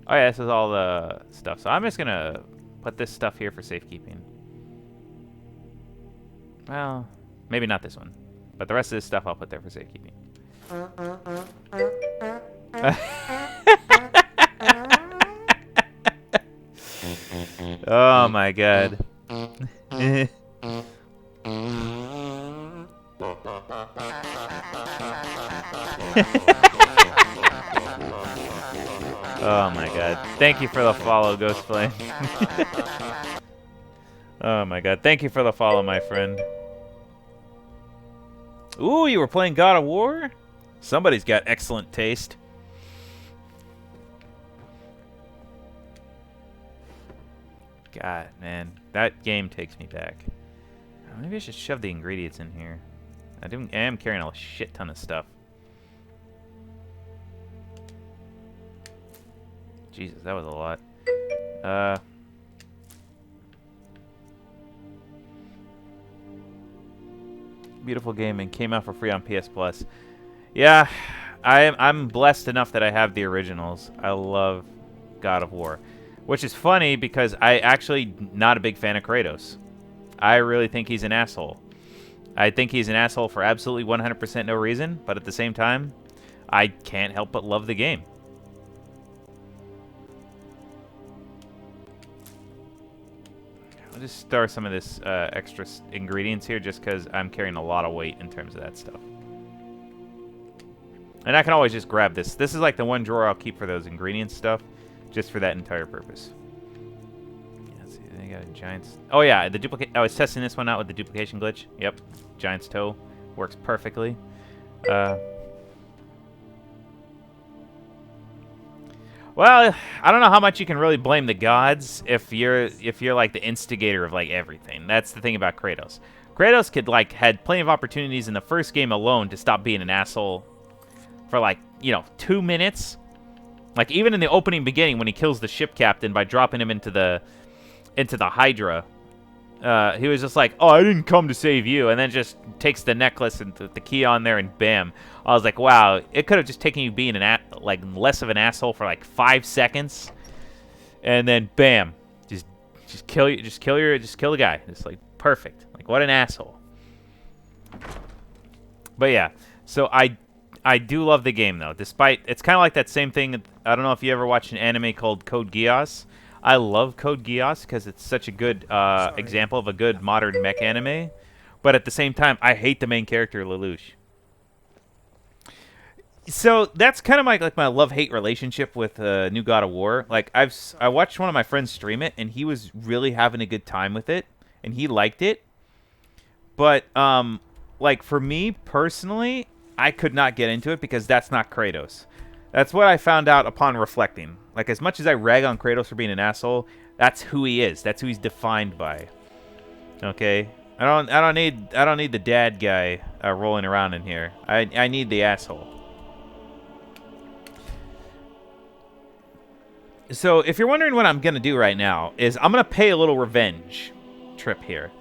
Oh yeah, this is all the stuff. So I'm just gonna put this stuff here for safekeeping. Well, maybe not this one, but the rest of this stuff I'll put there for safekeeping. Oh my god. Oh my god. Thank you for the follow, Ghostflame. Oh my god. Thank you for the follow, my friend. Ooh, you were playing God of War? Somebody's got excellent taste. God, man. That game takes me back. Maybe I should shove the ingredients in here. I am carrying a shit ton of stuff. Jesus, that was a lot. Beautiful game and came out for free on PS Plus. Yeah, I'm blessed enough that I have the originals. I love God of War. Which is funny because I actually not a big fan of Kratos. I really think he's an asshole. I think he's an asshole for absolutely 100% no reason, but at the same time, I can't help but love the game. I'll just store some of this extra ingredients here just because I'm carrying a lot of weight in terms of that stuff. And I can always just grab this. This is like the one drawer I'll keep for those ingredients stuff, just for that entire purpose. Yeah, let's see, they got a giant's... Oh yeah, the duplicate... I was testing this one out with the duplication glitch. Yep, giant's toe works perfectly. Well, I don't know how much you can really blame the gods if you're like the instigator of like everything. That's the thing about Kratos. Kratos had plenty of opportunities in the first game alone to stop being an asshole for 2 minutes. Like even in the opening beginning when he kills the ship captain by dropping him into the Hydra, he was just like, "Oh, I didn't come to save you," and then just takes the necklace and the key on there, and bam. I was like, "Wow, it could have just taken you being less of an asshole for 5 seconds, and then bam, just kill the guy, just perfect. What an asshole." But yeah, so I do love the game though. Despite it's kind of like that same thing. I don't know if you ever watched an anime called Code Geass. I love Code Geass because it's such a good example of a good modern mech anime. But at the same time, I hate the main character, Lelouch. So that's kind of my love-hate relationship with new God of War. I watched one of my friends stream it, and he was really having a good time with it, and he liked it. But for me personally, I could not get into it because that's not Kratos. That's what I found out upon reflecting. As much as I rag on Kratos for being an asshole, that's who he is. That's who he's defined by. Okay, I don't need the dad guy rolling around in here. I need the asshole. So if you're wondering what I'm gonna do right now is I'm gonna pay a little revenge trip here.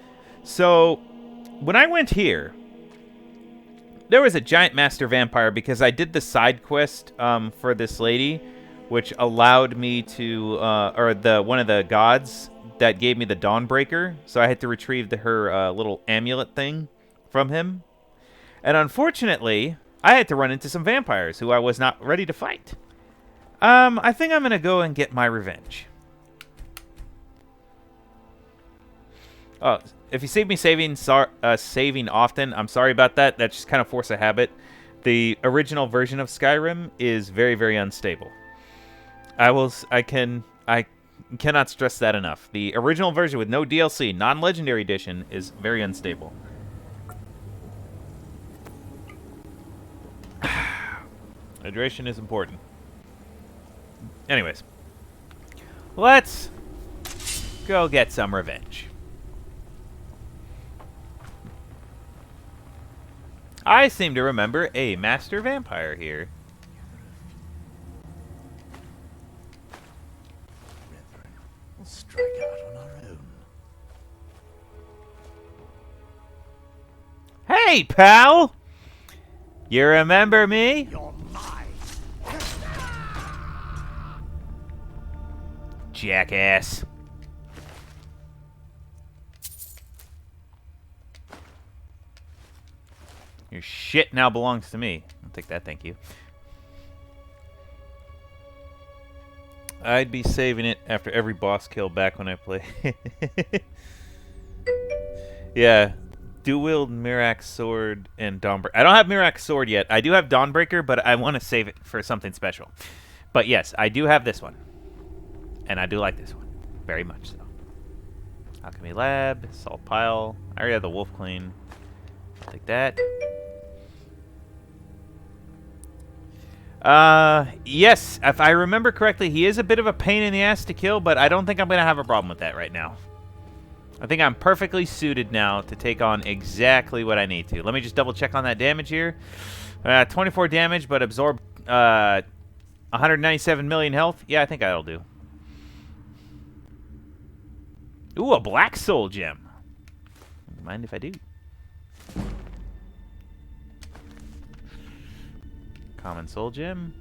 So when I went here, there was a giant master vampire because I did the side quest for this lady, which allowed me to, one of the gods that gave me the Dawnbreaker. So I had to retrieve her little amulet thing from him. And unfortunately, I had to run into some vampires who I was not ready to fight. I think I'm going to go and get my revenge. Oh, if you see me saving often, I'm sorry about that. That's just kind of force of habit. The original version of Skyrim is very, very unstable. I cannot stress that enough. The original version with no DLC, non-legendary edition, is very unstable. Hydration is important. Anyways, let's go get some revenge. I seem to remember a master vampire here. Hey, pal! You remember me? You're mine. Jackass. Your shit now belongs to me. I'll take that, thank you. I'd be saving it after every boss kill back when I play. Yeah. Dual-wield Mirax Sword and Dawnbreaker. I don't have Mirax Sword yet. I do have Dawnbreaker, but I want to save it for something special. But yes, I do have this one. And I do like this one. Very much so. Alchemy Lab, Salt Pile. I already have the Wolf Clean. Like that. Yes, if I remember correctly, he is a bit of a pain in the ass to kill, but I don't think I'm going to have a problem with that right now. I think I'm perfectly suited now to take on exactly what I need to. Let me just double check on that damage here. 24 damage, but absorb 197 million health. Yeah, I think that'll do. Ooh, a Black Soul Gem. Mind if I do? Common Soul Gem.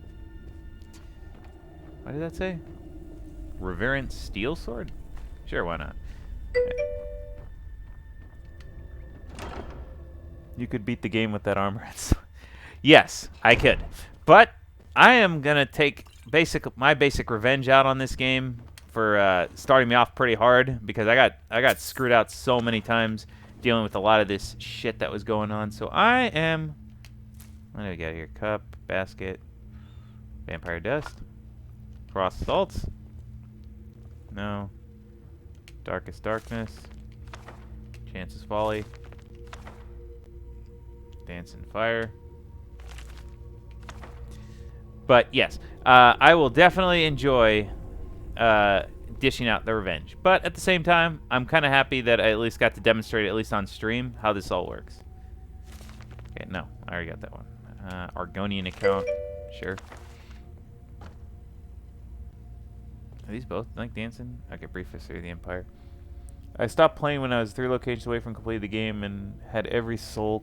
What did that say? Reverent Steel Sword? Sure, why not? You could beat the game with that armor. Yes, I could. But I am going to take my basic revenge out on this game for starting me off pretty hard because I got screwed out so many times dealing with a lot of this shit that was going on. So I am... What do we got here? Cup, basket, vampire dust, frost salts. No. Darkest darkness. Chance's folly. Dance in fire. But yes, I will definitely enjoy dishing out the revenge. But at the same time, I'm kind of happy that I at least got to demonstrate, at least on stream, how this all works. Okay, no, I already got that one. Argonian account, sure. Are these both like dancing? Okay, brief history of the Empire. I stopped playing when I was 3 locations away from completing the game and had every side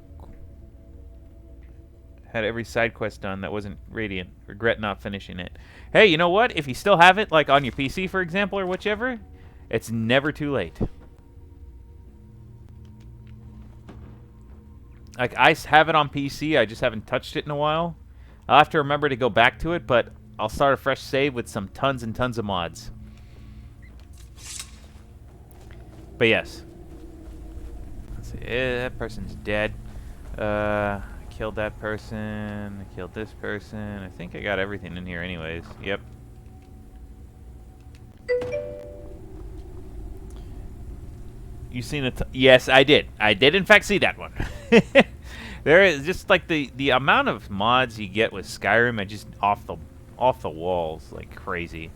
quest done that wasn't Radiant. Regret not finishing it. Hey, you know what? If you still have it, like on your PC, for example, or whichever, it's never too late. Like, I have it on PC, I just haven't touched it in a while. I'll have to remember to go back to it, but I'll start a fresh save with some tons and tons of mods. But yes. Let's see. That person's dead. I killed that person. I killed this person. I think I got everything in here anyways. Yep. You seen it? Yes, I did. I did in fact see that one. There is just like the amount of mods you get with Skyrim are just off the walls, like crazy.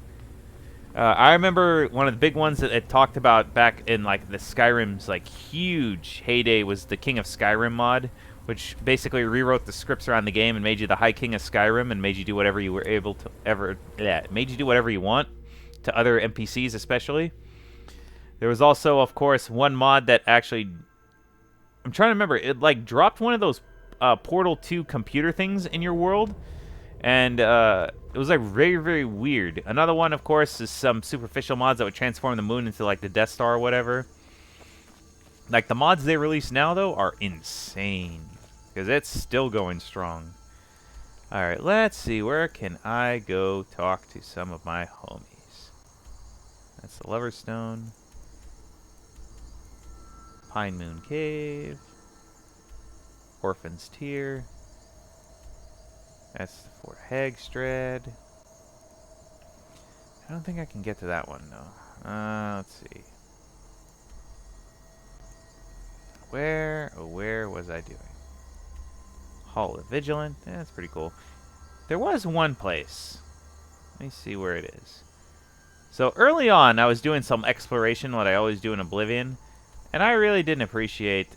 I remember one of the big ones that it talked about back in like the Skyrim's like huge heyday was the King of Skyrim mod, which basically rewrote the scripts around the game and made you the High King of Skyrim and made you do whatever you were able to made you do whatever you want to other NPCs especially. There was also, of course, one mod that actually, I'm trying to remember, it like dropped one of those Portal 2 computer things in your world, and it was like very, very weird. Another one, of course, is some superficial mods that would transform the moon into like the Death Star or whatever. Like the mods they release now, though, are insane because it's still going strong. All right, let's see. Where can I go talk to some of my homies? That's the Lover's Stone. Pine Moon Cave. Orphan's Tear. That's for Hagstrad. I don't think I can get to that one, though. Let's see. Where was I doing? Hall of Vigilant. Yeah, that's pretty cool. There was one place. Let me see where it is. So early on, I was doing some exploration, what I always do in Oblivion. And I really didn't appreciate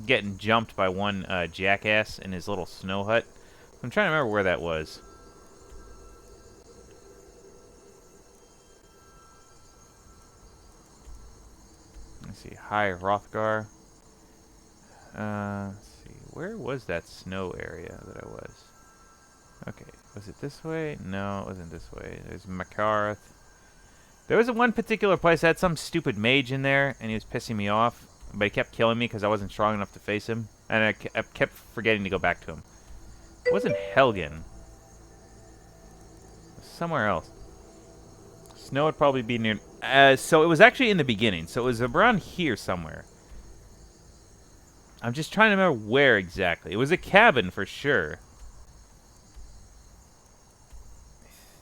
getting jumped by one jackass in his little snow hut. I'm trying to remember where that was. Let's see. High Hrothgar. Let's see. Where was that snow area that I was? Okay. Was it this way? No, it wasn't this way. There's Makarth. There was one particular place that had some stupid mage in there, and he was pissing me off. But he kept killing me because I wasn't strong enough to face him. And I kept forgetting to go back to him. It wasn't Helgen. It was somewhere else. Snow would probably be near... so it was actually in the beginning. So it was around here somewhere. I'm just trying to remember where exactly. It was a cabin for sure.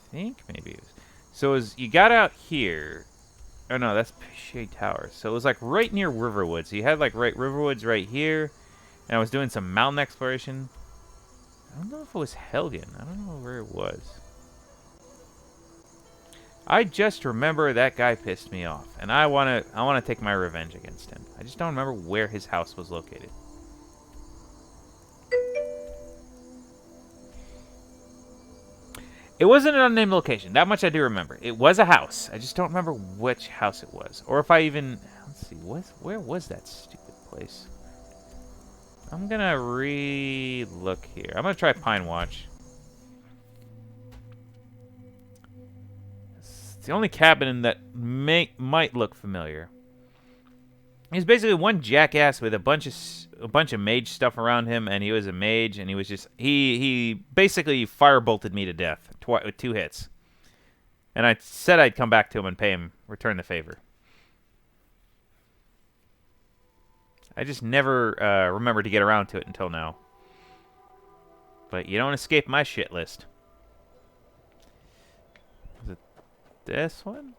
I think maybe it was... So it was, you got out here. Oh no, that's Shade Tower. So it was like right near Riverwood. So you had like Riverwood's right here. And I was doing some mountain exploration. I don't know if it was Helgen. I don't know where it was. I just remember that guy pissed me off. And I wanna take my revenge against him. I just don't remember where his house was located. It wasn't an unnamed location. That much I do remember. It was a house. I just don't remember which house it was. Or if I even... Let's see. Where was that stupid place? I'm going to re-look here. I'm going to try Pine Watch. It's the only cabin that might look familiar. He's basically one jackass with a bunch of mage stuff around him, and he was a mage, and he was just he basically firebolted me to death with 2 hits. And I said I'd come back to him and pay him, return the favor. I just never remembered to get around to it until now. But you don't escape my shit list. Is it this one?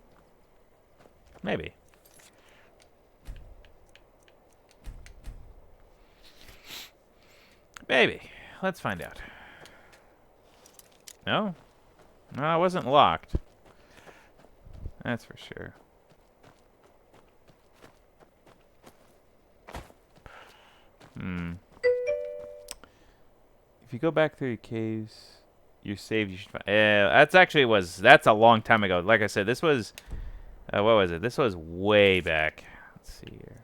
Maybe. Maybe. Let's find out. No? No, it wasn't locked. That's for sure. If you go back through your caves, you're saved. You should find... That's a long time ago. Like I said, this was... what was it? This was way back. Let's see here.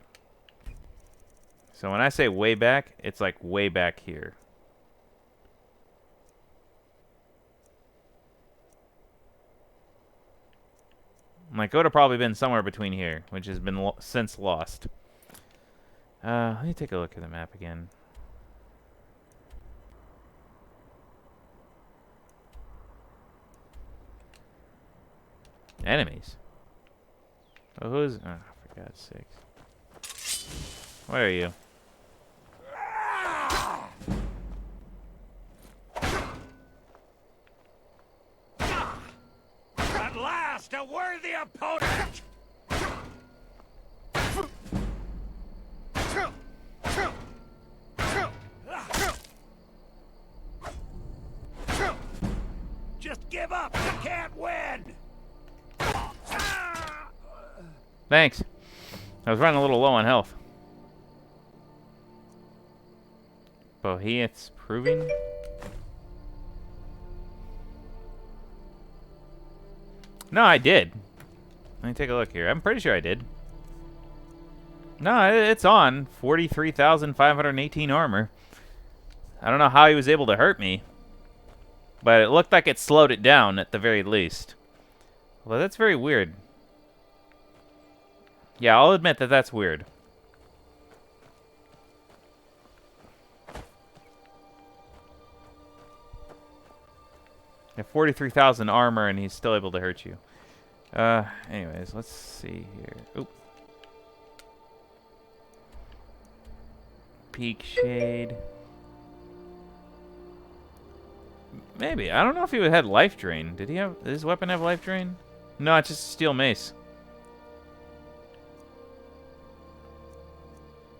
So when I say way back, it's like way back here. Like, it would have probably been somewhere between here, which has been since lost. Let me take a look at the map again. Enemies? Oh, who's... Oh, for God's sakes. Where are you? At last, a worthy opponent! Just give up! You can't win! Thanks. I was running a little low on health. Bohemians proving? No, I did. Let me take a look here. I'm pretty sure I did. No, it's on. 43,518 armor. I don't know how he was able to hurt me. But it looked like it slowed it down at the very least. Well, that's very weird. Yeah, I'll admit that that's weird. Yeah, 43,000 armor and he's still able to hurt you. Anyways, let's see here. Oop. Peak Shade. Maybe. I don't know if he had life drain. Did his weapon have life drain? No, it's just a steel mace.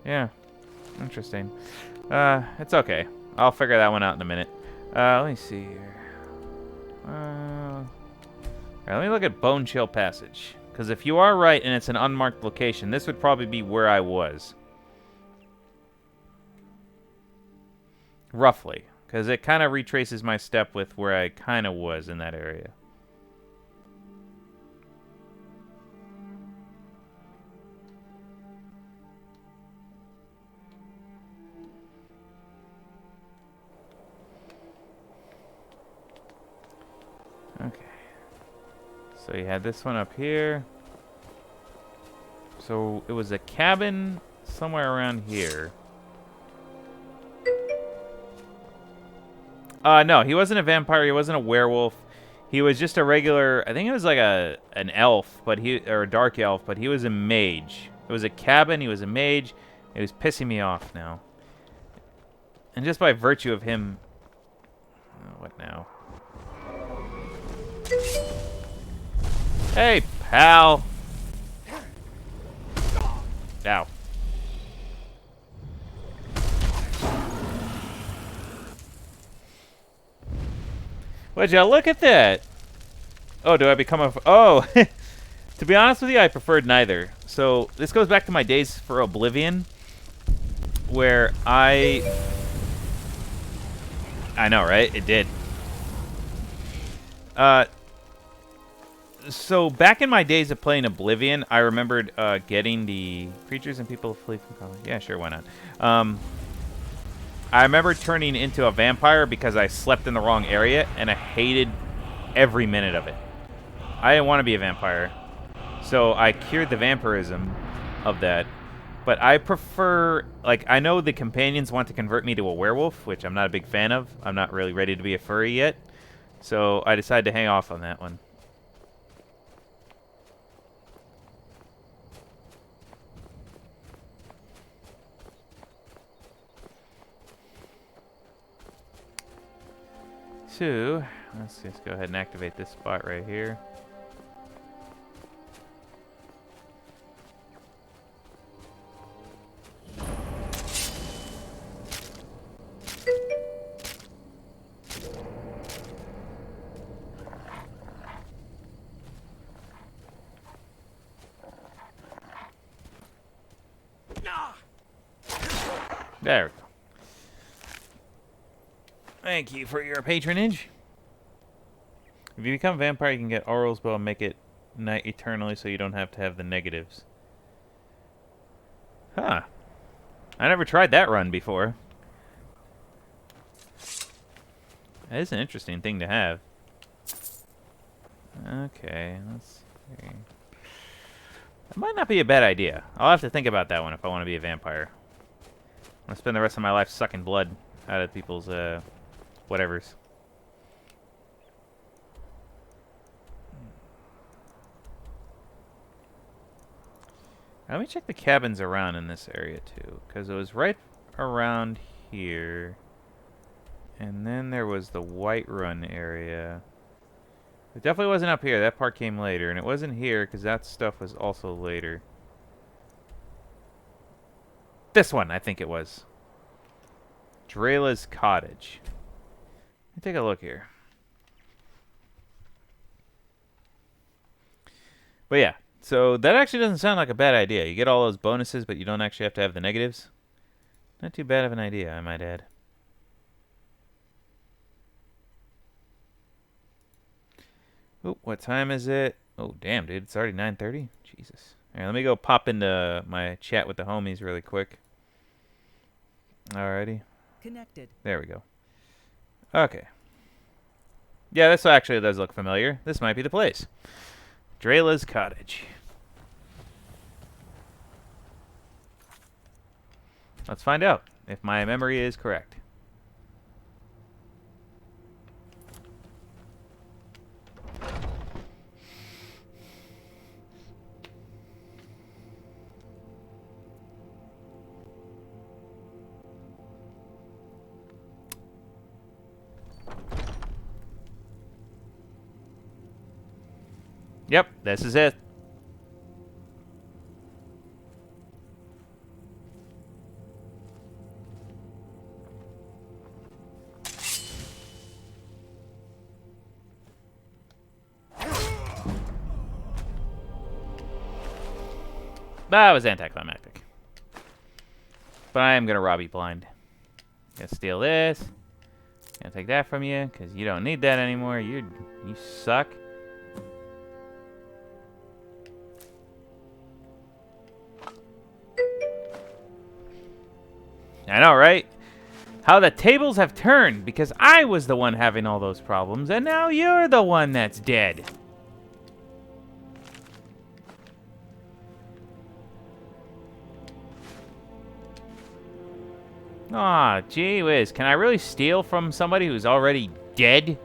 Yeah. Interesting. It's okay. I'll figure that one out in a minute. Let me see here. Alright, let me look at Bone Chill Passage. Because if you are right and it's an unmarked location, this would probably be where I was. Roughly. Because it kind of retraces my step with where I kind of was in that area. Okay. So you had this one up here. So it was a cabin somewhere around here. No, he wasn't a vampire. He wasn't a werewolf. He was just a regular. I think it was like an elf, but or a dark elf, but he was a mage. It was a cabin. He was a mage. It was pissing me off now. And just by virtue of him. Oh, what now? Hey, pal. Ow. Would you look at that? Oh, do I become a... Oh! To be honest with you, I preferred neither. So, this goes back to my days for Oblivion, where I know, right? It did. So, back in my days of playing Oblivion, I remembered getting the creatures and people flee from combat. Yeah, sure, why not? I remember turning into a vampire because I slept in the wrong area, and I hated every minute of it. I didn't want to be a vampire. So I cured the vampirism of that. But I prefer... Like, I know the companions want to convert me to a werewolf, which I'm not a big fan of. I'm not really ready to be a furry yet. So I decided to hang off on that one. So, let's just go ahead and activate this spot right here. There we go. Thank you for your patronage. If you become a vampire, you can get Aurel's Bow and make it night eternally so you don't have to have the negatives. Huh. I never tried that run before. That is an interesting thing to have. Okay, let's see. That might not be a bad idea. I'll have to think about that one if I want to be a vampire. I'm going to spend the rest of my life sucking blood out of people's, whatevers. Let me check the cabins around in this area, too. Because it was right around here. And then there was the Whiterun area. It definitely wasn't up here. That part came later. And it wasn't here because that stuff was also later. This one, I think it was. Drela's Cottage. Let me take a look here. But yeah, so that actually doesn't sound like a bad idea. You get all those bonuses, but you don't actually have to have the negatives. Not too bad of an idea, I might add. Oh, what time is it? Oh, damn, dude. It's already 9:30? Jesus. All right, let me go pop into my chat with the homies really quick. Alrighty. Connected. There we go. Okay. Yeah, this actually does look familiar. This might be the place. Drela's Cottage. Let's find out if my memory is correct. Yep, this is it. That was anticlimactic. But I am going to rob you blind. Gonna steal this. Gonna take that from you, because you don't need that anymore. You suck. I know, right? How the tables have turned because I was the one having all those problems, and now you're the one that's dead. Aw, gee whiz. Can I really steal from somebody who's already dead?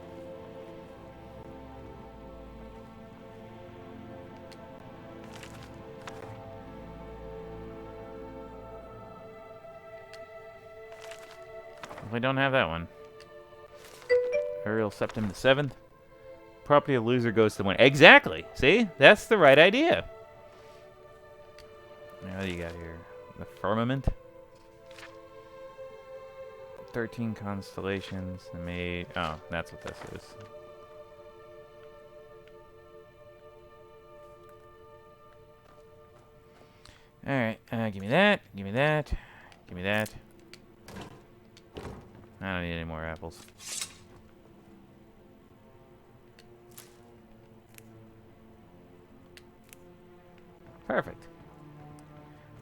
We don't have that one. Aerial Septum the 7th. Property of loser goes to win. Exactly. See? That's the right idea. Now, what do you got here? The Firmament. 13 constellations. The Maid. Oh, that's what this is. Alright. Give me that. Give me that. Give me that. I don't need any more apples. Perfect.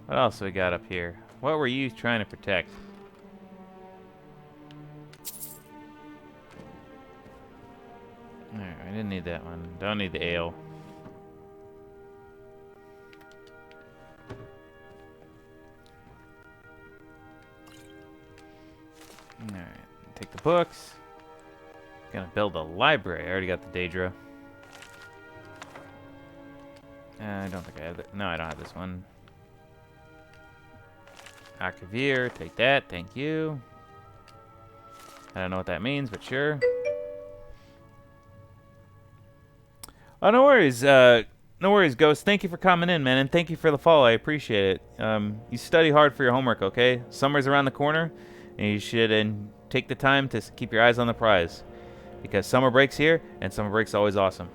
What else we got up here? What were you trying to protect? Alright, I didn't need that one. Don't need the ale. Alright, take the books. Gonna build a library. I already got the Daedra. I don't think I have that. No, I don't have this one. Archivier, take that. Thank you. I don't know what that means, but sure. Oh, no worries. No worries, Ghost. Thank you for coming in, man, and thank you for the follow. I appreciate it. You study hard for your homework, okay? Summer's around the corner, and you should take the time to keep your eyes on the prize. Because summer break's here, and summer break's always awesome.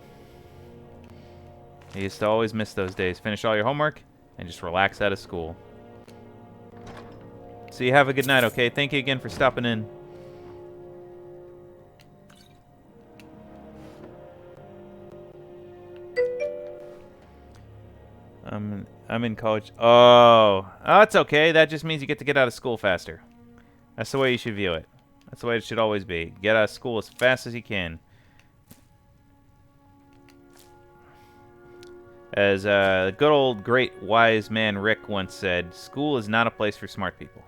You used to always miss those days. Finish all your homework, and just relax out of school. So you have a good night, okay? Thank you again for stopping in. I'm in college. Oh, that's okay. That just means you get to get out of school faster. That's the way you should view it. That's the way it should always be. Get out of school as fast as you can. As good old great wise man Rick once said, school is not a place for smart people.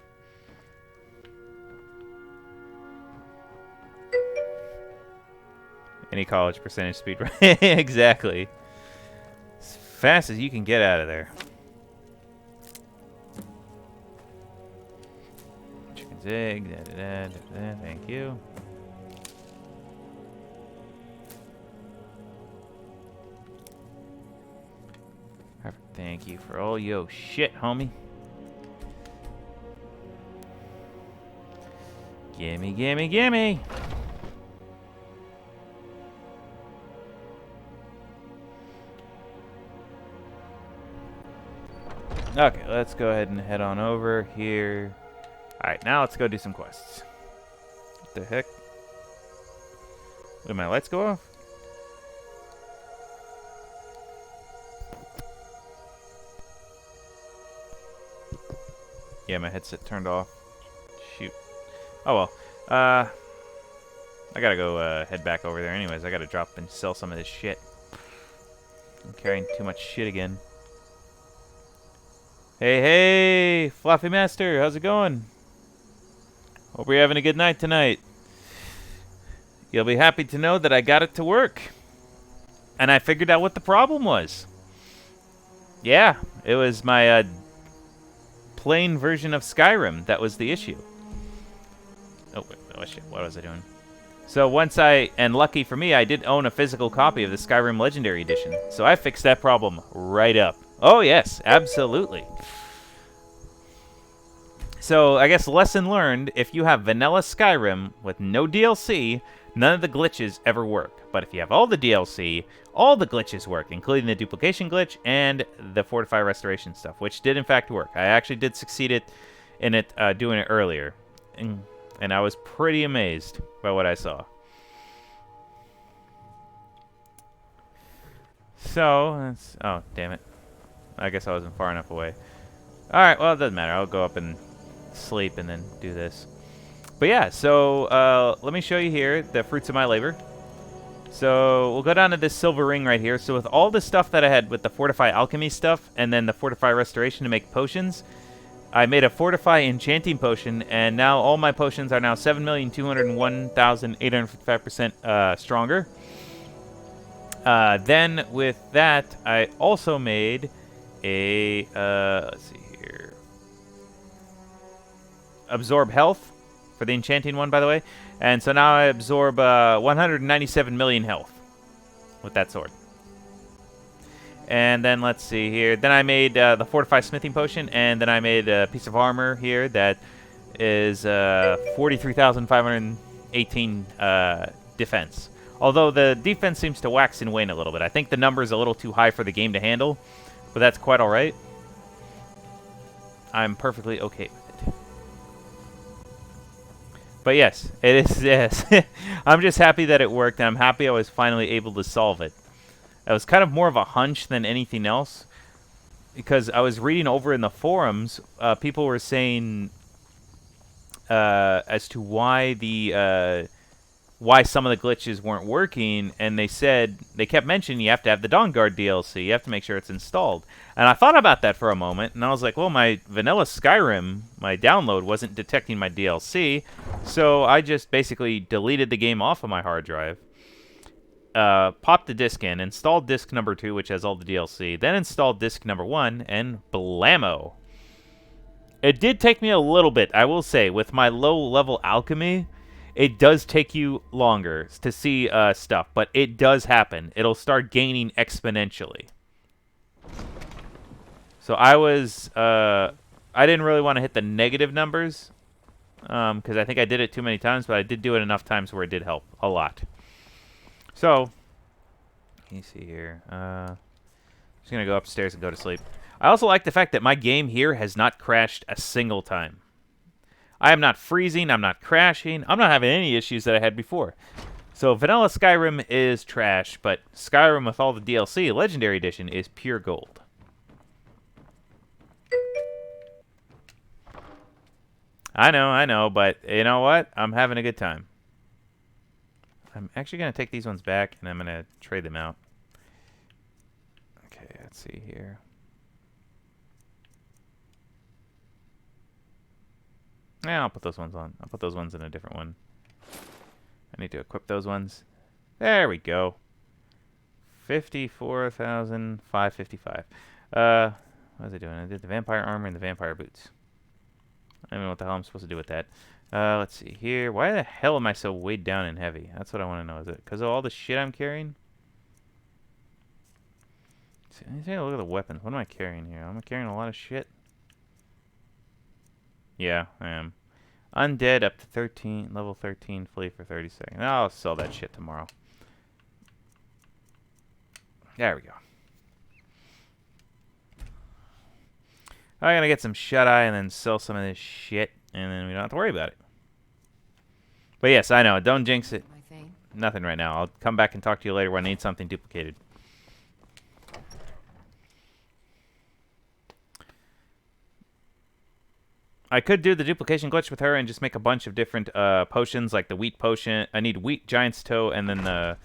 Any college percentage speed. Exactly. As fast as you can get out of there. Chicken's egg. Thank you. Thank you for all your shit, homie. Gimme, gimme, gimme! Okay, let's go ahead and head on over here. Alright, now let's go do some quests. What the heck? Did my lights go off? Yeah, my headset turned off. Shoot. Oh well. I gotta go head back over there anyways. I gotta drop and sell some of this shit. I'm carrying too much shit again. Hey, hey! Fluffy Master, how's it going? Hope you're having a good night tonight. You'll be happy to know that I got it to work. And I figured out what the problem was. Yeah, it was my plain version of Skyrim that was the issue. Oh, wait, oh shit, what was I doing? So once and lucky for me, I did own a physical copy of the Skyrim Legendary Edition. So I fixed that problem right up. Oh yes, absolutely. So I guess lesson learned, if you have vanilla Skyrim with no DLC, none of the glitches ever work. But if you have all the DLC, all the glitches work, including the duplication glitch and the Fortify Restoration stuff, which did in fact work. I actually did succeed in doing it earlier. And I was pretty amazed by what I saw. So, that's... Oh, damn it. I guess I wasn't far enough away. Alright, well, it doesn't matter. I'll go up and sleep and then do this. But yeah, so let me show you here the fruits of my labor. So we'll go down to this silver ring right here. So with all the stuff that I had with the Fortify Alchemy stuff and then the Fortify Restoration to make potions, I made a Fortify Enchanting Potion, and now all my potions are now 7,201,855% stronger. Then with that, I also made a, let's see here, Absorb Health for the Enchanting one, by the way. And so now I absorb 197 million health with that sword. And then let's see here. Then I made the Fortify Smithing Potion, and then I made a piece of armor here that is 43,518 defense. Although the defense seems to wax and wane a little bit. I think the number is a little too high for the game to handle, but that's quite all right. I'm perfectly okay with it. But yes, it is. Yes, I'm just happy that it worked, and I'm happy I was finally able to solve it. It was kind of more of a hunch than anything else, because I was reading over in the forums, people were saying as to why why some of the glitches weren't working, and they kept mentioning you have to have the Dawnguard DLC, you have to make sure it's installed. And I thought about that for a moment, and I was like, well, my vanilla Skyrim, my download, wasn't detecting my DLC, so I just basically deleted the game off of my hard drive, popped the disc in, installed disc number 2, which has all the DLC, then installed disc number 1, and blammo. It did take me a little bit, I will say, with my low-level alchemy. It does take you longer to see stuff, but it does happen. It'll start gaining exponentially. So I didn't really want to hit the negative numbers, because I think I did it too many times, but I did do it enough times where it did help a lot. So, let me see here. I'm just going to go upstairs and go to sleep. I also like the fact that my game here has not crashed a single time. I am not freezing, I'm not crashing, I'm not having any issues that I had before. So vanilla Skyrim is trash, but Skyrim with all the DLC, Legendary Edition, is pure gold. I know, but you know what? I'm having a good time. I'm actually going to take these ones back, and I'm going to trade them out. Okay, let's see here. Yeah, I'll put those ones on. I'll put those ones in a different one. I need to equip those ones. There we go. 54,555. What was I doing? I did the vampire armor and the vampire boots. I don't know what the hell I'm supposed to do with that. Let's see here. Why the hell am I so weighed down and heavy? That's what I want to know. Is it because of all the shit I'm carrying? Let's take a look at the weapons. What am I carrying here? Am I carrying a lot of shit? Yeah, I am. Undead up to 13, level 13, flee for 30 seconds. I'll sell that shit tomorrow. There we go. I'm gonna get some shut-eye and then sell some of this shit, and then we don't have to worry about it. But yes, I know, don't jinx it. Nothing right now. I'll come back and talk to you later when I need something duplicated. I could do the duplication glitch with her and just make a bunch of different potions, like the wheat potion. I need wheat, giant's toe, and then the...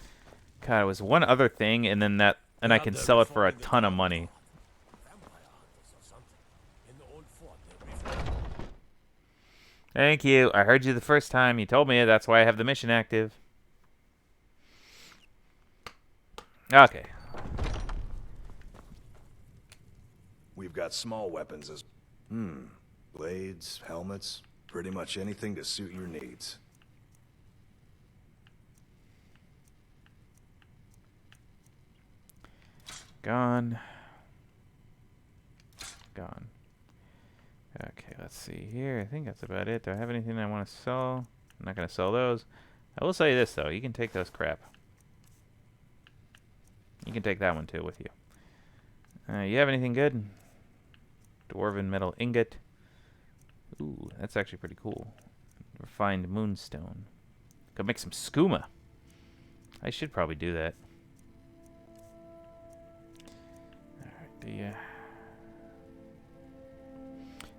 God, it was one other thing, and then that... And I can sell it for a ton of money. Thank you. I heard you the first time. You told me it. That's why I have the mission active. Okay. We've got small weapons as... blades, helmets, pretty much anything to suit your needs. Gone. Gone. Okay, let's see here. I think that's about it. Do I have anything I want to sell? I'm not going to sell those. I will say this, though. You can take those crap. You can take that one, too, with you. You have anything good? Dwarven metal ingot. Ooh, that's actually pretty cool. Refined moonstone. Go make some skooma. I should probably do that. Alright, the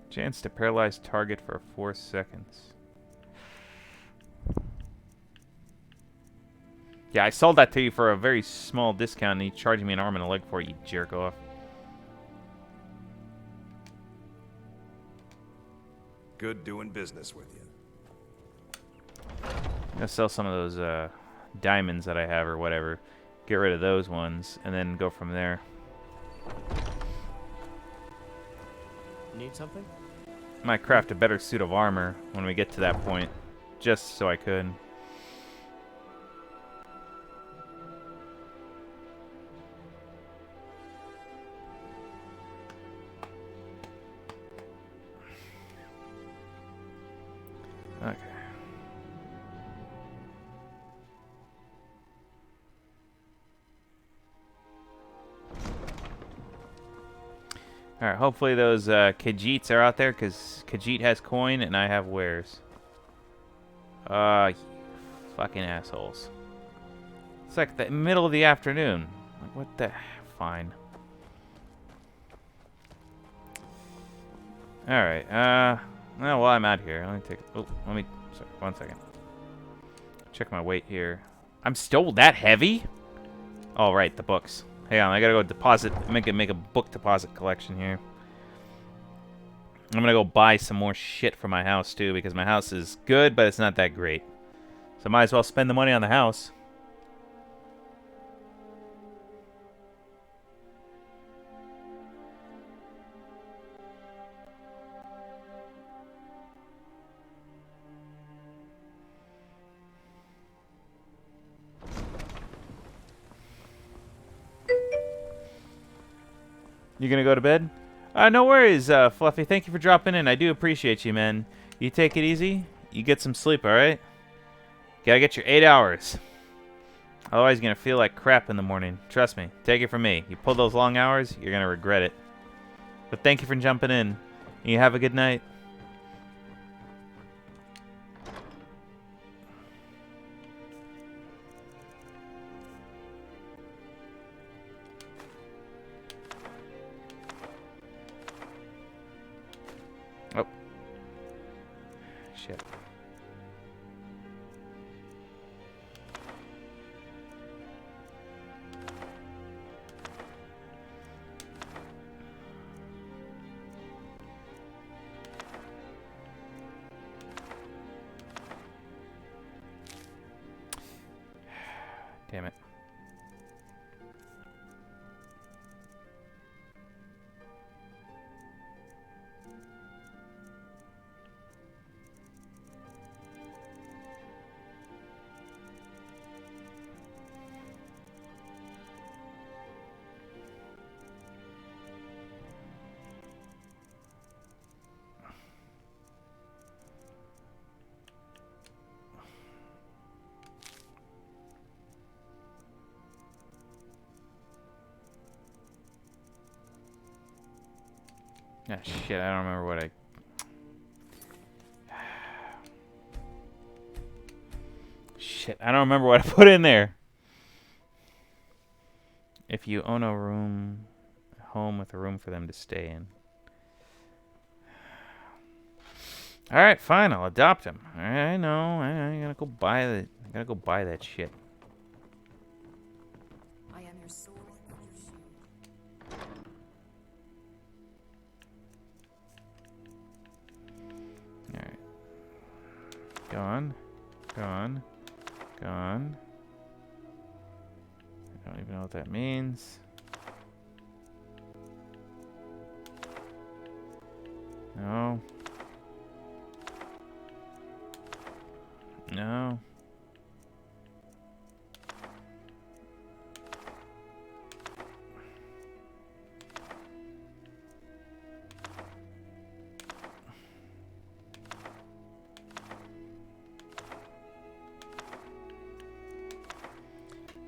chance to paralyze target for 4 seconds. Yeah, I sold that to you for a very small discount, and you charged me an arm and a leg for it, you jerk off. Good doing business with you. I'm gonna sell some of those diamonds that I have or whatever. Get rid of those ones, and then go from there. Need something? Might craft a better suit of armor when we get to that point, just so I could. Okay. Alright, hopefully those Khajiits are out there, because Khajiit has coin and I have wares. Fucking assholes. It's like the middle of the afternoon. Like, what the... Fine. Alright, well, while I'm out here, let me take... Oh, sorry, 1 second. Check my weight here. I'm still that heavy? Oh, right, the books. Hang on, I gotta go deposit, make a book deposit collection here. I'm gonna go buy some more shit for my house too, because my house is good, but it's not that great. So might as well spend the money on the house. You gonna go to bed? No worries, Fluffy. Thank you for dropping in. I do appreciate you, man. You take it easy. You get some sleep, alright? Gotta get your 8 hours. Otherwise, you're gonna feel like crap in the morning. Trust me. Take it from me. You pull those long hours, you're gonna regret it. But thank you for jumping in. You have a good night. Oh. Shit. Damn it. Ah, shit, I don't remember what I... Shit, I don't remember what I put in there. If you own a home with a room for them to stay in. Alright, fine, I'll adopt him. I know, I gotta go buy that shit. I am your sword and your shield. Alright. Gone. Gone. Gone. I don't even know what that means. No. No.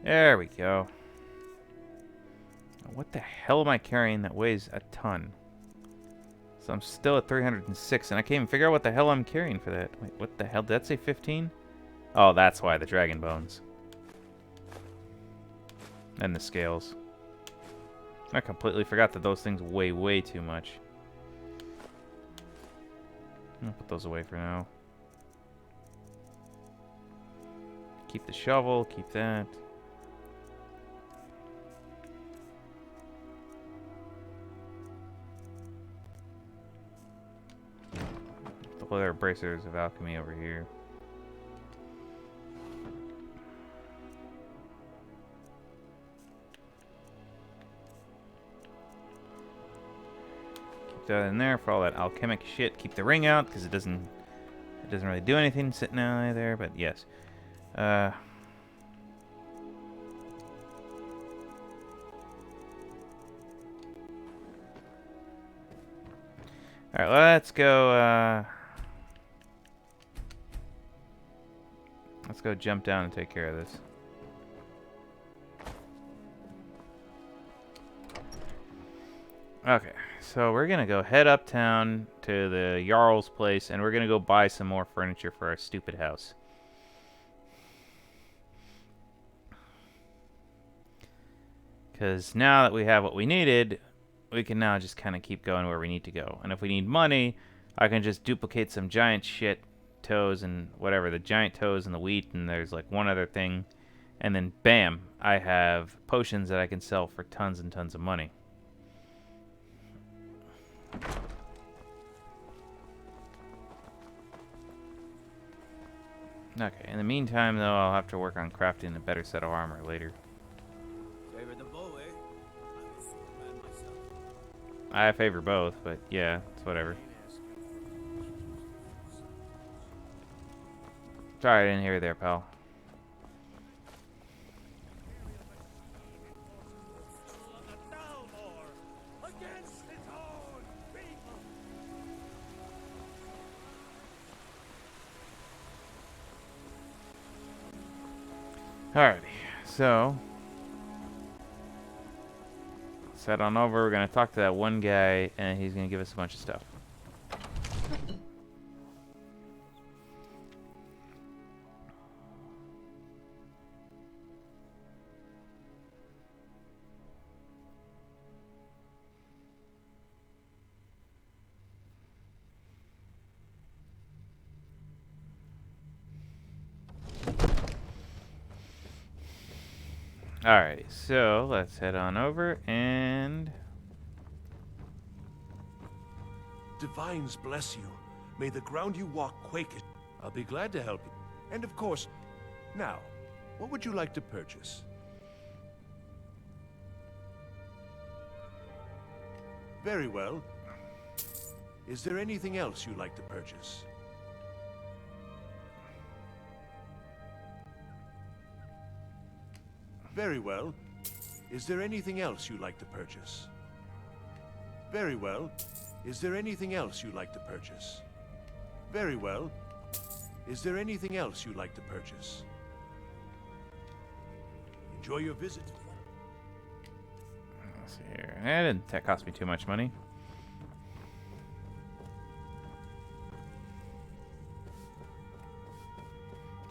There we go. What the hell am I carrying that weighs a ton? So I'm still at 306, and I can't even figure out what the hell I'm carrying for that. Wait, what the hell? Did that say 15? Oh, that's why, the dragon bones. And the scales. I completely forgot that those things weigh way too much. I'll put those away for now. Keep the shovel, keep that. The leather bracers of alchemy over here. Keep that in there for all that alchemic shit. Keep the ring out because it doesn't really do anything sitting out there, but yes. Alright, let's go jump down and take care of this. Okay, so we're gonna go head uptown to the Jarl's place, and we're gonna go buy some more furniture for our stupid house. Because now that we have what we needed, we can now just kind of keep going where we need to go. And if we need money, I can just duplicate some giant shit, toes and whatever, the giant toes and the wheat, and there's like one other thing. And then bam, I have potions that I can sell for tons and tons of money. Okay, in the meantime though, I'll have to work on crafting a better set of armor later. Favor the bow, eh? I'm a swordman myself. I favor both, but yeah, it's whatever. Sorry, I didn't hear you there, pal. Alrighty, so let's head on over. We're gonna talk to that one guy, and he's gonna give us a bunch of stuff. Alrighty, so let's head on over and... Divines bless you. May the ground you walk quake it. I'll be glad to help you. And of course, now, what would you like to purchase? Very well. Is there anything else you'd like to purchase? Very well. Is there anything else you'd like to purchase? Very well. Is there anything else you'd like to purchase? Very well. Is there anything else you'd like to purchase? Enjoy your visit. Let's see here. That didn't cost me too much money.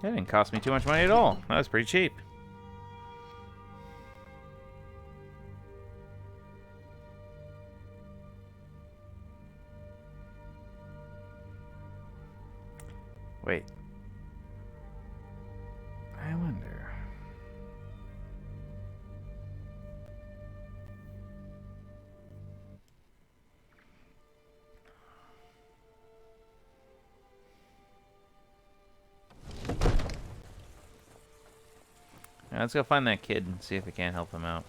That didn't cost me too much money at all. That was pretty cheap. Wait. I wonder. Now let's go find that kid and see if we can't help him out.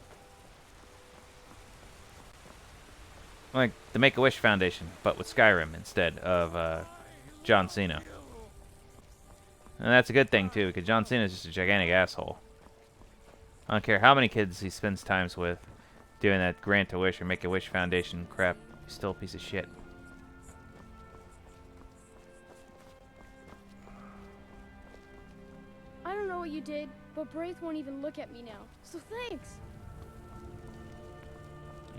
Like the Make-A-Wish Foundation, but with Skyrim instead of John Cena. And that's a good thing, too, because John Cena is just a gigantic asshole. I don't care how many kids he spends times with doing that Grant-A-Wish or Make-A-Wish Foundation crap. He's still a piece of shit. I don't know what you did, but Braith won't even look at me now. So thanks.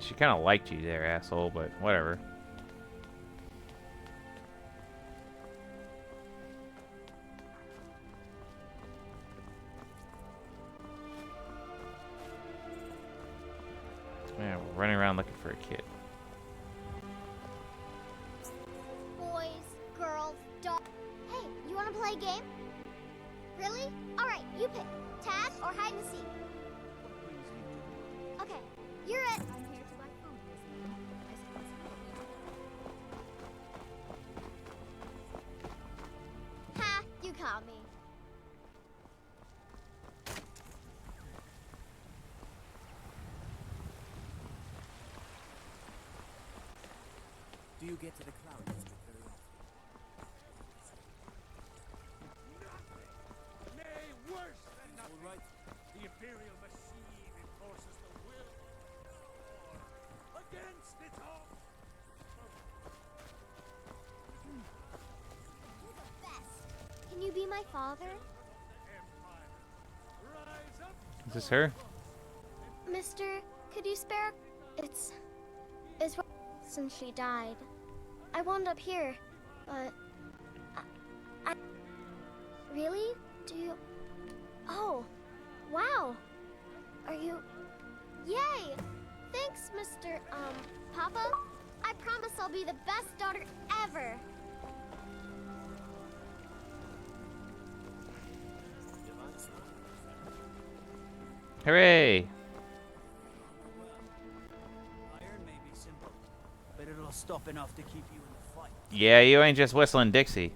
She kind of liked you there, asshole, but whatever. Man, we're running around looking for a kid. Boys, girls, dogs. Hey, you want to play a game? Really? Alright, you pick. Tag or hide and seek. Okay, you're it. I'm here to buy food this evening. I suppose you Ha, you caught me. Do you get to the Cloud District very often? Nothing! Nay, worse than nothing! All right. The Imperial machine enforces the will or against its own! You're the best. Can you be my father? Rise up! Is this her? Mister, could you spare? It's since she died. I wound up here, but I really? Do you? Oh, wow. Are you? Yay! Thanks, Mr. Papa. I promise I'll be the best daughter ever. Hooray! Iron may be simple, but it'll stop enough to keep you in the fight. Yeah, you ain't just whistling Dixie.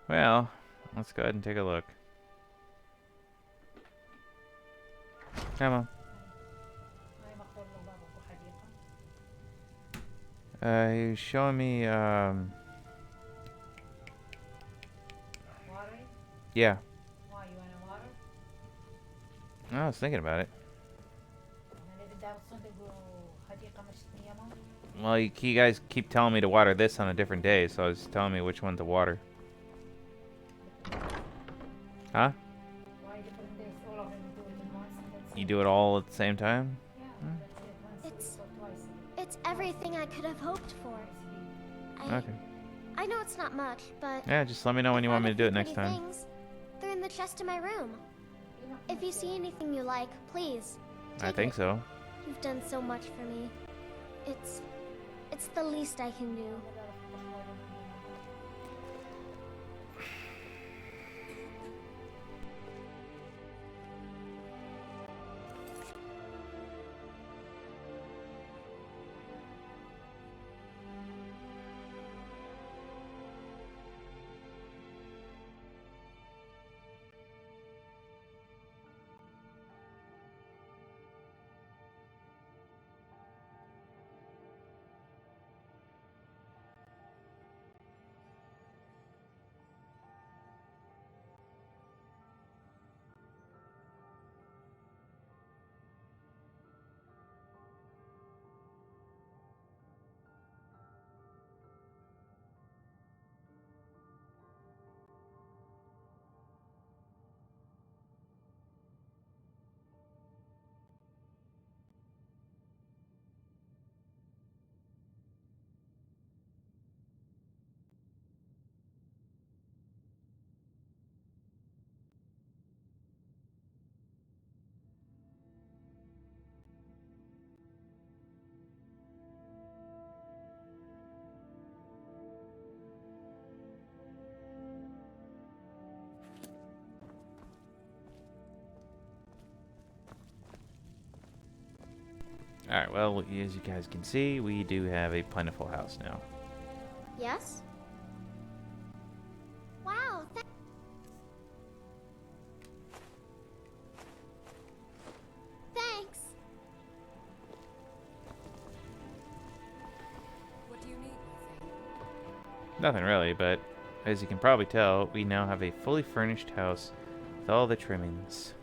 Well, let's go ahead and take a look. Come on. He was showing me, yeah. Why, you want water? I was thinking about it. Well, you guys keep telling me to water this on a different day, so I was telling me which one to water. Huh? Why different days? All of them do it in once. You do it all at the same time? It's everything I could have hoped for. Okay. I know it's not much, but Yeah, just let me know when you want me to do it next time. things. They're in the chest in my room. If you see anything you like, please. I think so. You've done so much for me. It's the least I can do. Alright, well, as you guys can see, we do have a plentiful house now. Yes? Wow, thanks. What do you need, my thing? Nothing really, but as you can probably tell, we now have a fully furnished house with all the trimmings.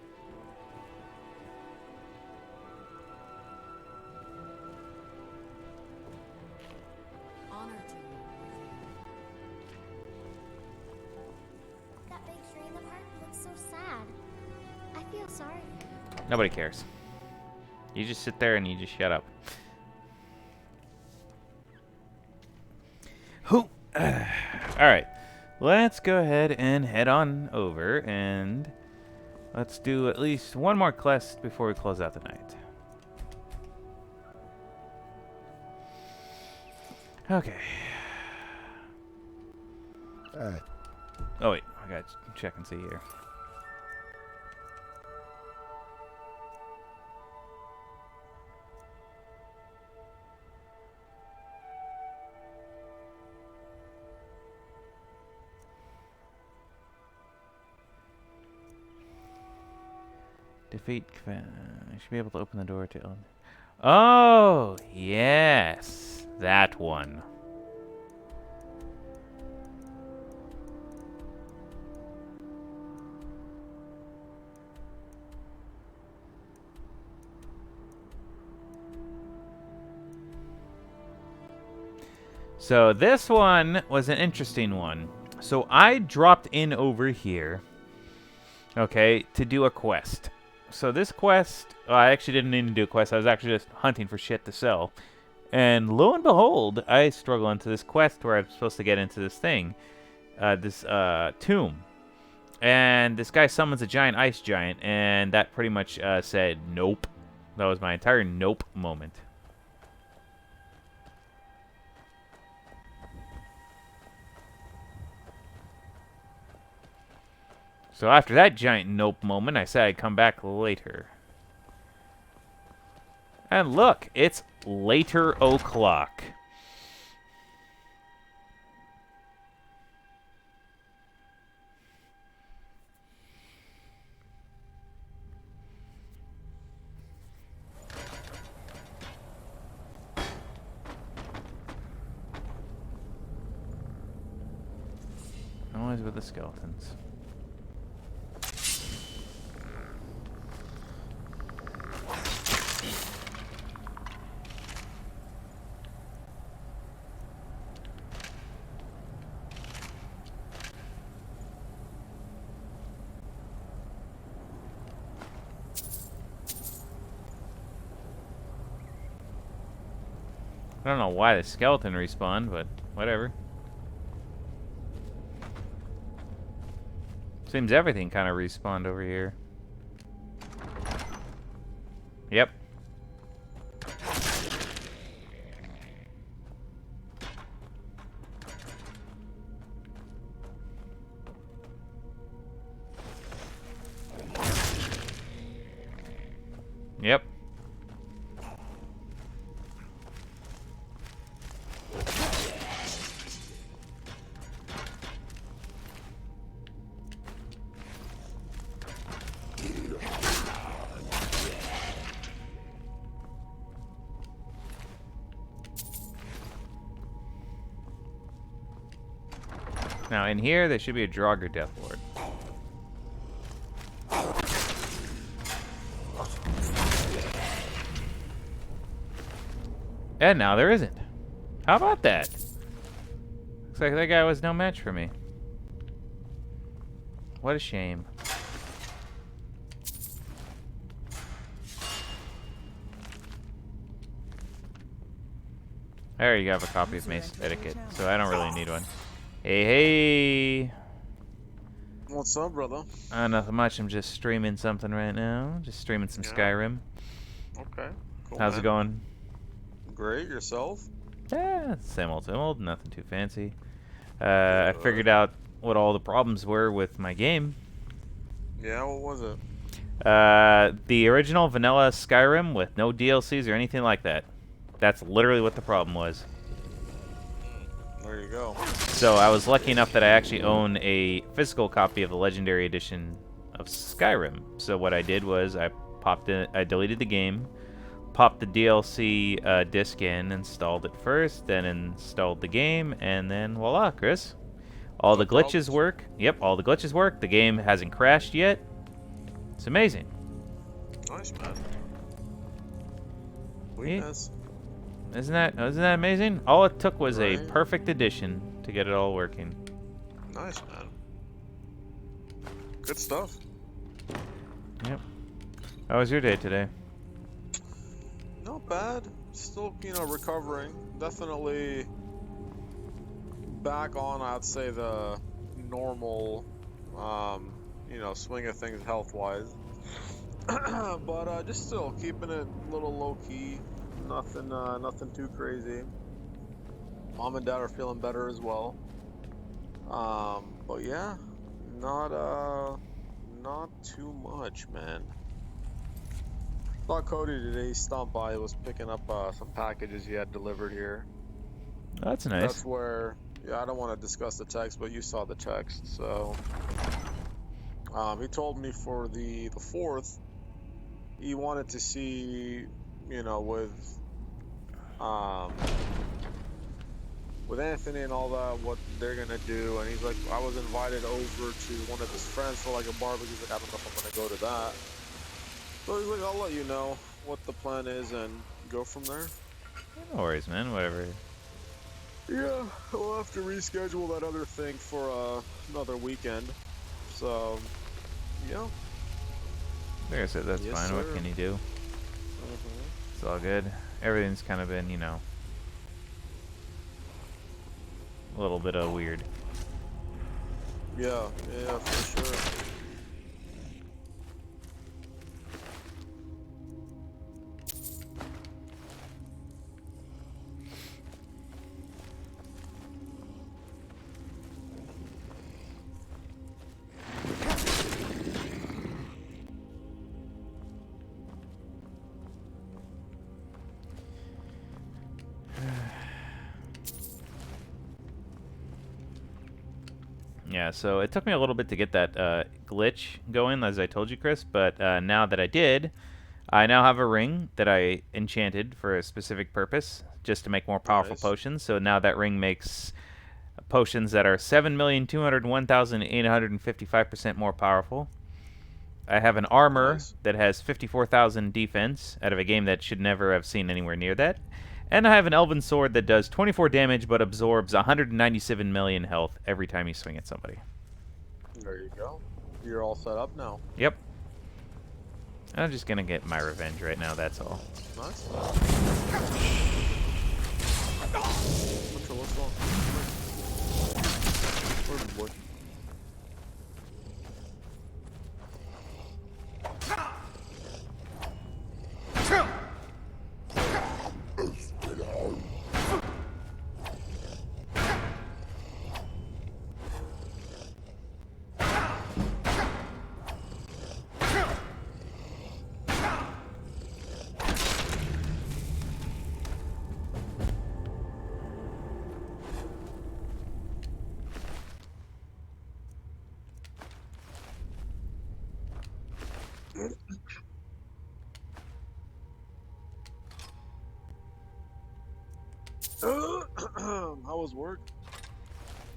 Honor to you, my thing. That big tree in the park looks so sad. I feel sorry. Nobody cares. You just sit there and you just shut up. Who? Alright. Let's go ahead and head on over and let's do at least one more quest before we close out the night. Okay. Alright. Oh wait, I gotta check and see here. Defeat. You should be able to open the door to. Oh yes, that one. So this one was an interesting one. So I dropped in over here, okay, to do a quest. So this quest, I actually didn't need to do a quest. I was actually just hunting for shit to sell. And lo and behold, I struggle into this quest where I'm supposed to get into this thing, this tomb. And this guy summons a giant ice giant, and that pretty much said nope. That was my entire nope moment. So after that giant nope moment, I said I'd come back later. And look, it's later o'clock. Always with the skeletons. I don't know why the skeleton respawned, but whatever. Seems everything kind of respawned over here. Yep. Yep. Now in here, there should be a Draugr Deathlord. And now there isn't. How about that? Looks like that guy was no match for me. What a shame. I already have a copy of Mace Etiquette, so I don't really need one. Hey, hey! What's up, brother? Nothing much. I'm just streaming something right now. Just streaming some Skyrim. Okay, cool. How's it going? Great, yourself? Yeah, same old. Nothing too fancy. I figured out what all the problems were with my game. Yeah, what was it? The original vanilla Skyrim with no DLCs or anything like that. That's literally what the problem was. There you go. So I was lucky enough that I actually own a physical copy of the Legendary Edition of Skyrim. So what I did was I deleted the game, popped the DLC disc in, installed it first, then installed the game, and then voila, Chris. All the glitches work. Yep, all the glitches work. The game hasn't crashed yet. It's amazing. Nice, man. Sweetness. Isn't that amazing? All it took was a perfect addition to get it all working. Nice, man. Good stuff. Yep. How was your day today? bad. Still, you know, recovering. Definitely back on, I'd say, the normal, you know, swing of things health-wise. But just still keeping it a little low-key. Nothing too crazy. Mom and Dad are feeling better as well. But yeah, not too much, man. Saw Cody today. He stopped by. He was picking up some packages he had delivered here. That's nice. That's where, yeah, I don't want to discuss the text, but you saw the text. So, he told me for the 4th, he wanted to see, you know, with Anthony and all that, what they're gonna do. And he's like, I was invited over to one of his friends for like a barbecue. He's like, I don't know if I'm gonna go to that. So he's like, I'll let you know what the plan is and go from there. No worries, man. Whatever. Yeah, we'll have to reschedule that other thing for another weekend. So, yeah. Like I said, that's Yes, fine. sir. What can you do? It's all good. Everything's kind of been, you know, a little bit of weird. Yeah, for sure. Yeah, so it took me a little bit to get that glitch going, as I told you, Chris, but now that I did, I now have a ring that I enchanted for a specific purpose, just to make more powerful Nice. potions. So now that ring makes potions that are 7,201,855% more powerful. I have an armor Nice. that has 54,000 defense out of a game that should never have seen anywhere near that. And I have an elven sword that does 24 damage but absorbs 197 million health every time you swing at somebody. There you go. You're all set up now. Yep. I'm just gonna get my revenge right now, that's all. Nice. What's wrong? Where's the boy? How was work?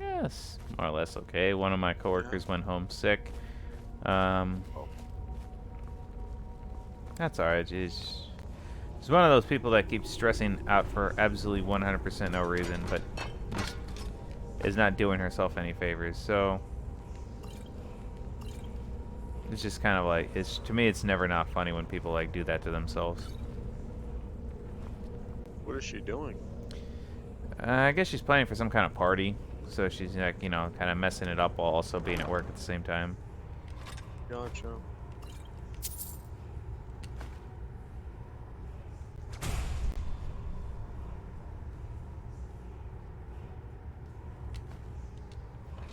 Yes, more or less okay. One of my coworkers went home sick. That's alright. He's one of those people that keeps stressing out for absolutely 100% no reason, but just is not doing herself any favors. So it's just kind of like, to me, it's never not funny when people like do that to themselves. What is she doing? I guess she's planning for some kind of party, so she's like, you know, kind of messing it up while also being at work at the same time. Gotcha.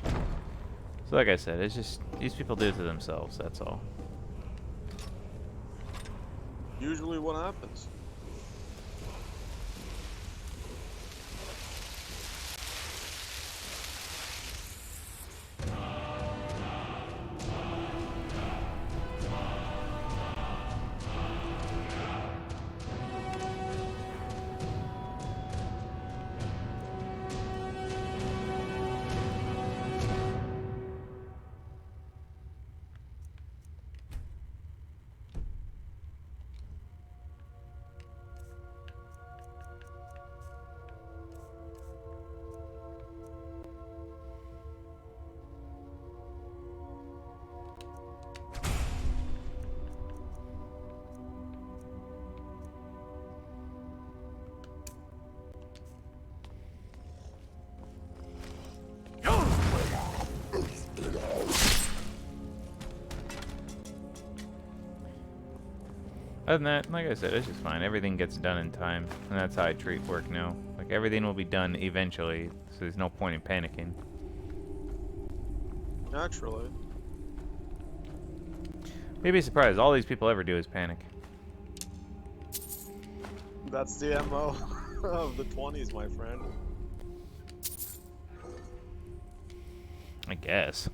So like I said, it's just, these people do it to themselves, that's all. Usually what happens? Other than that, like I said, it's just fine. Everything gets done in time, and that's how I treat work now. Like, everything will be done eventually, so there's no point in panicking. Naturally. You'd be surprised, all these people ever do is panic. That's the MO of the 20s, my friend. I guess.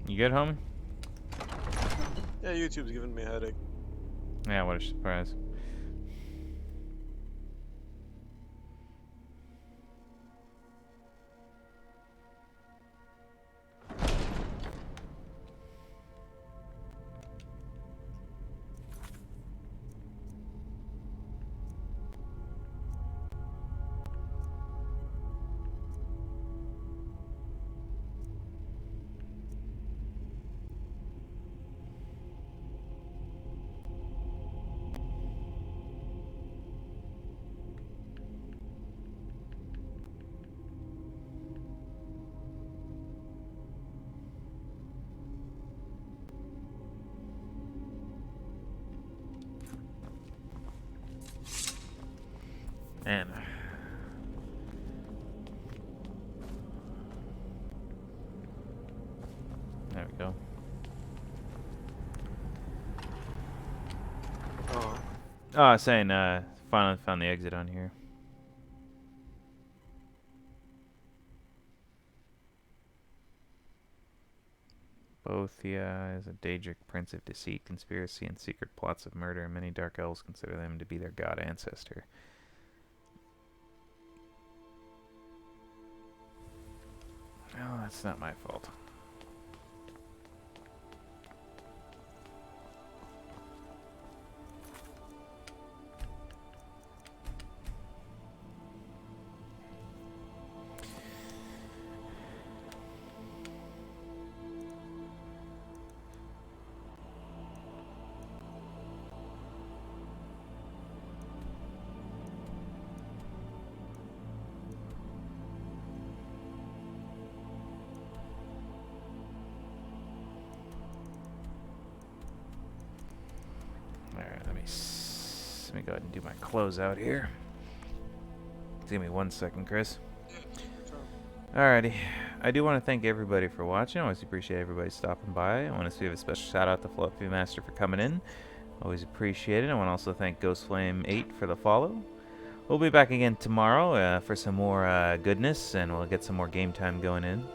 You good, homie? Yeah, YouTube's giving me a headache. Yeah, what a surprise. Man. There we go. Oh, I was saying, finally found the exit on here. Both, yeah, is a Daedric prince of deceit, conspiracy, and secret plots of murder, and many dark elves consider them to be their god ancestor. Oh, that's not my fault. Let me go ahead and do my closeout here. Give me 1 second, Chris. Alrighty. I do want to thank everybody for watching. I always appreciate everybody stopping by. I want to give a special shout out to Fluffy Master for coming in. Always appreciate it. I want to also thank Ghostflame8 for the follow. We'll be back again tomorrow for some more goodness, and we'll get some more game time going in.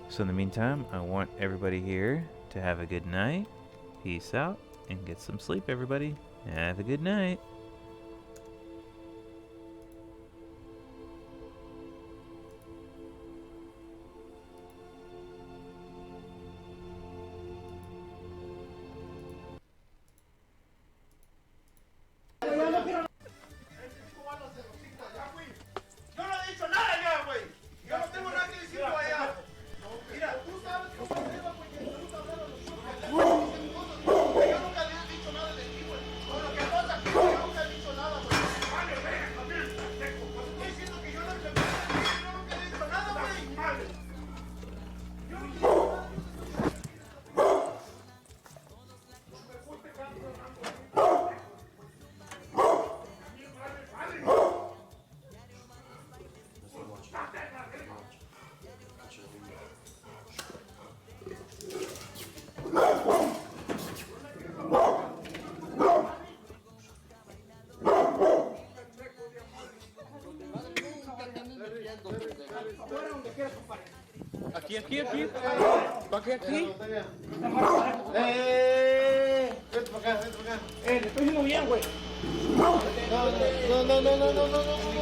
So in the meantime, I want everybody here to have a good night. Peace out, and get some sleep, everybody. Have a good night. Aquí. ¿Para aquí? Vete para acá. Le estoy diciendo bien, güey. No.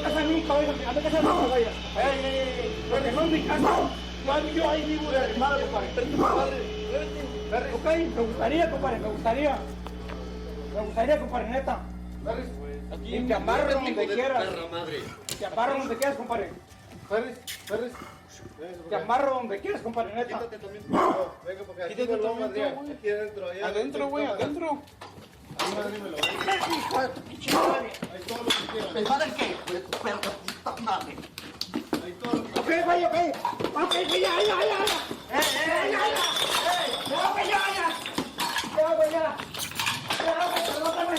Casa es mi cabeza, anda a casa de mi vaya. Porque no es mi casa. Yo ahí vivo de arrimado, compadre. Ok, me gustaría, compadre, me gustaría, compadre, neta. Y te amarro donde quieras. Te amarro donde quieras, compadre. Te amarro donde quieras, compadre, neta. Quítate también tu venga, porque aquí Quítate lo también Adrián. tú, güey. Aquí adentro, allá. Adentro, güey, adentro. Dímelo. Hijo de tu pinche madre. Hay todo lo que quieras. ¿Pensar en qué? Pero de puta madre. Hay todo lo que Ok, güey, ok. Ok, güey, ya. Ya, güey, ya. Perdóname.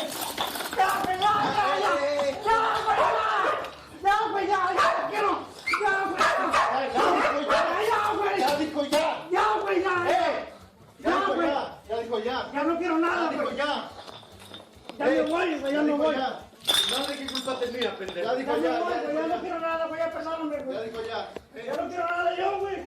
Ya, güey, ya. Ya, güey, ya. Ya, quiero. Ya, güey. Ya, dijo ya. Ya, güey, ya. Ya, güey. Ya dijo ya. Ya no quiero nada, Ya dijo güey. ya. Ya me voy, güey, ya me voy. No sé qué culpa tenía, pendejo. Ya dijo Ya me ya. voy, güey, ya no quiero nada, güey, ya perdóname, güey. Ya dijo ya. Ya no quiero nada yo, güey.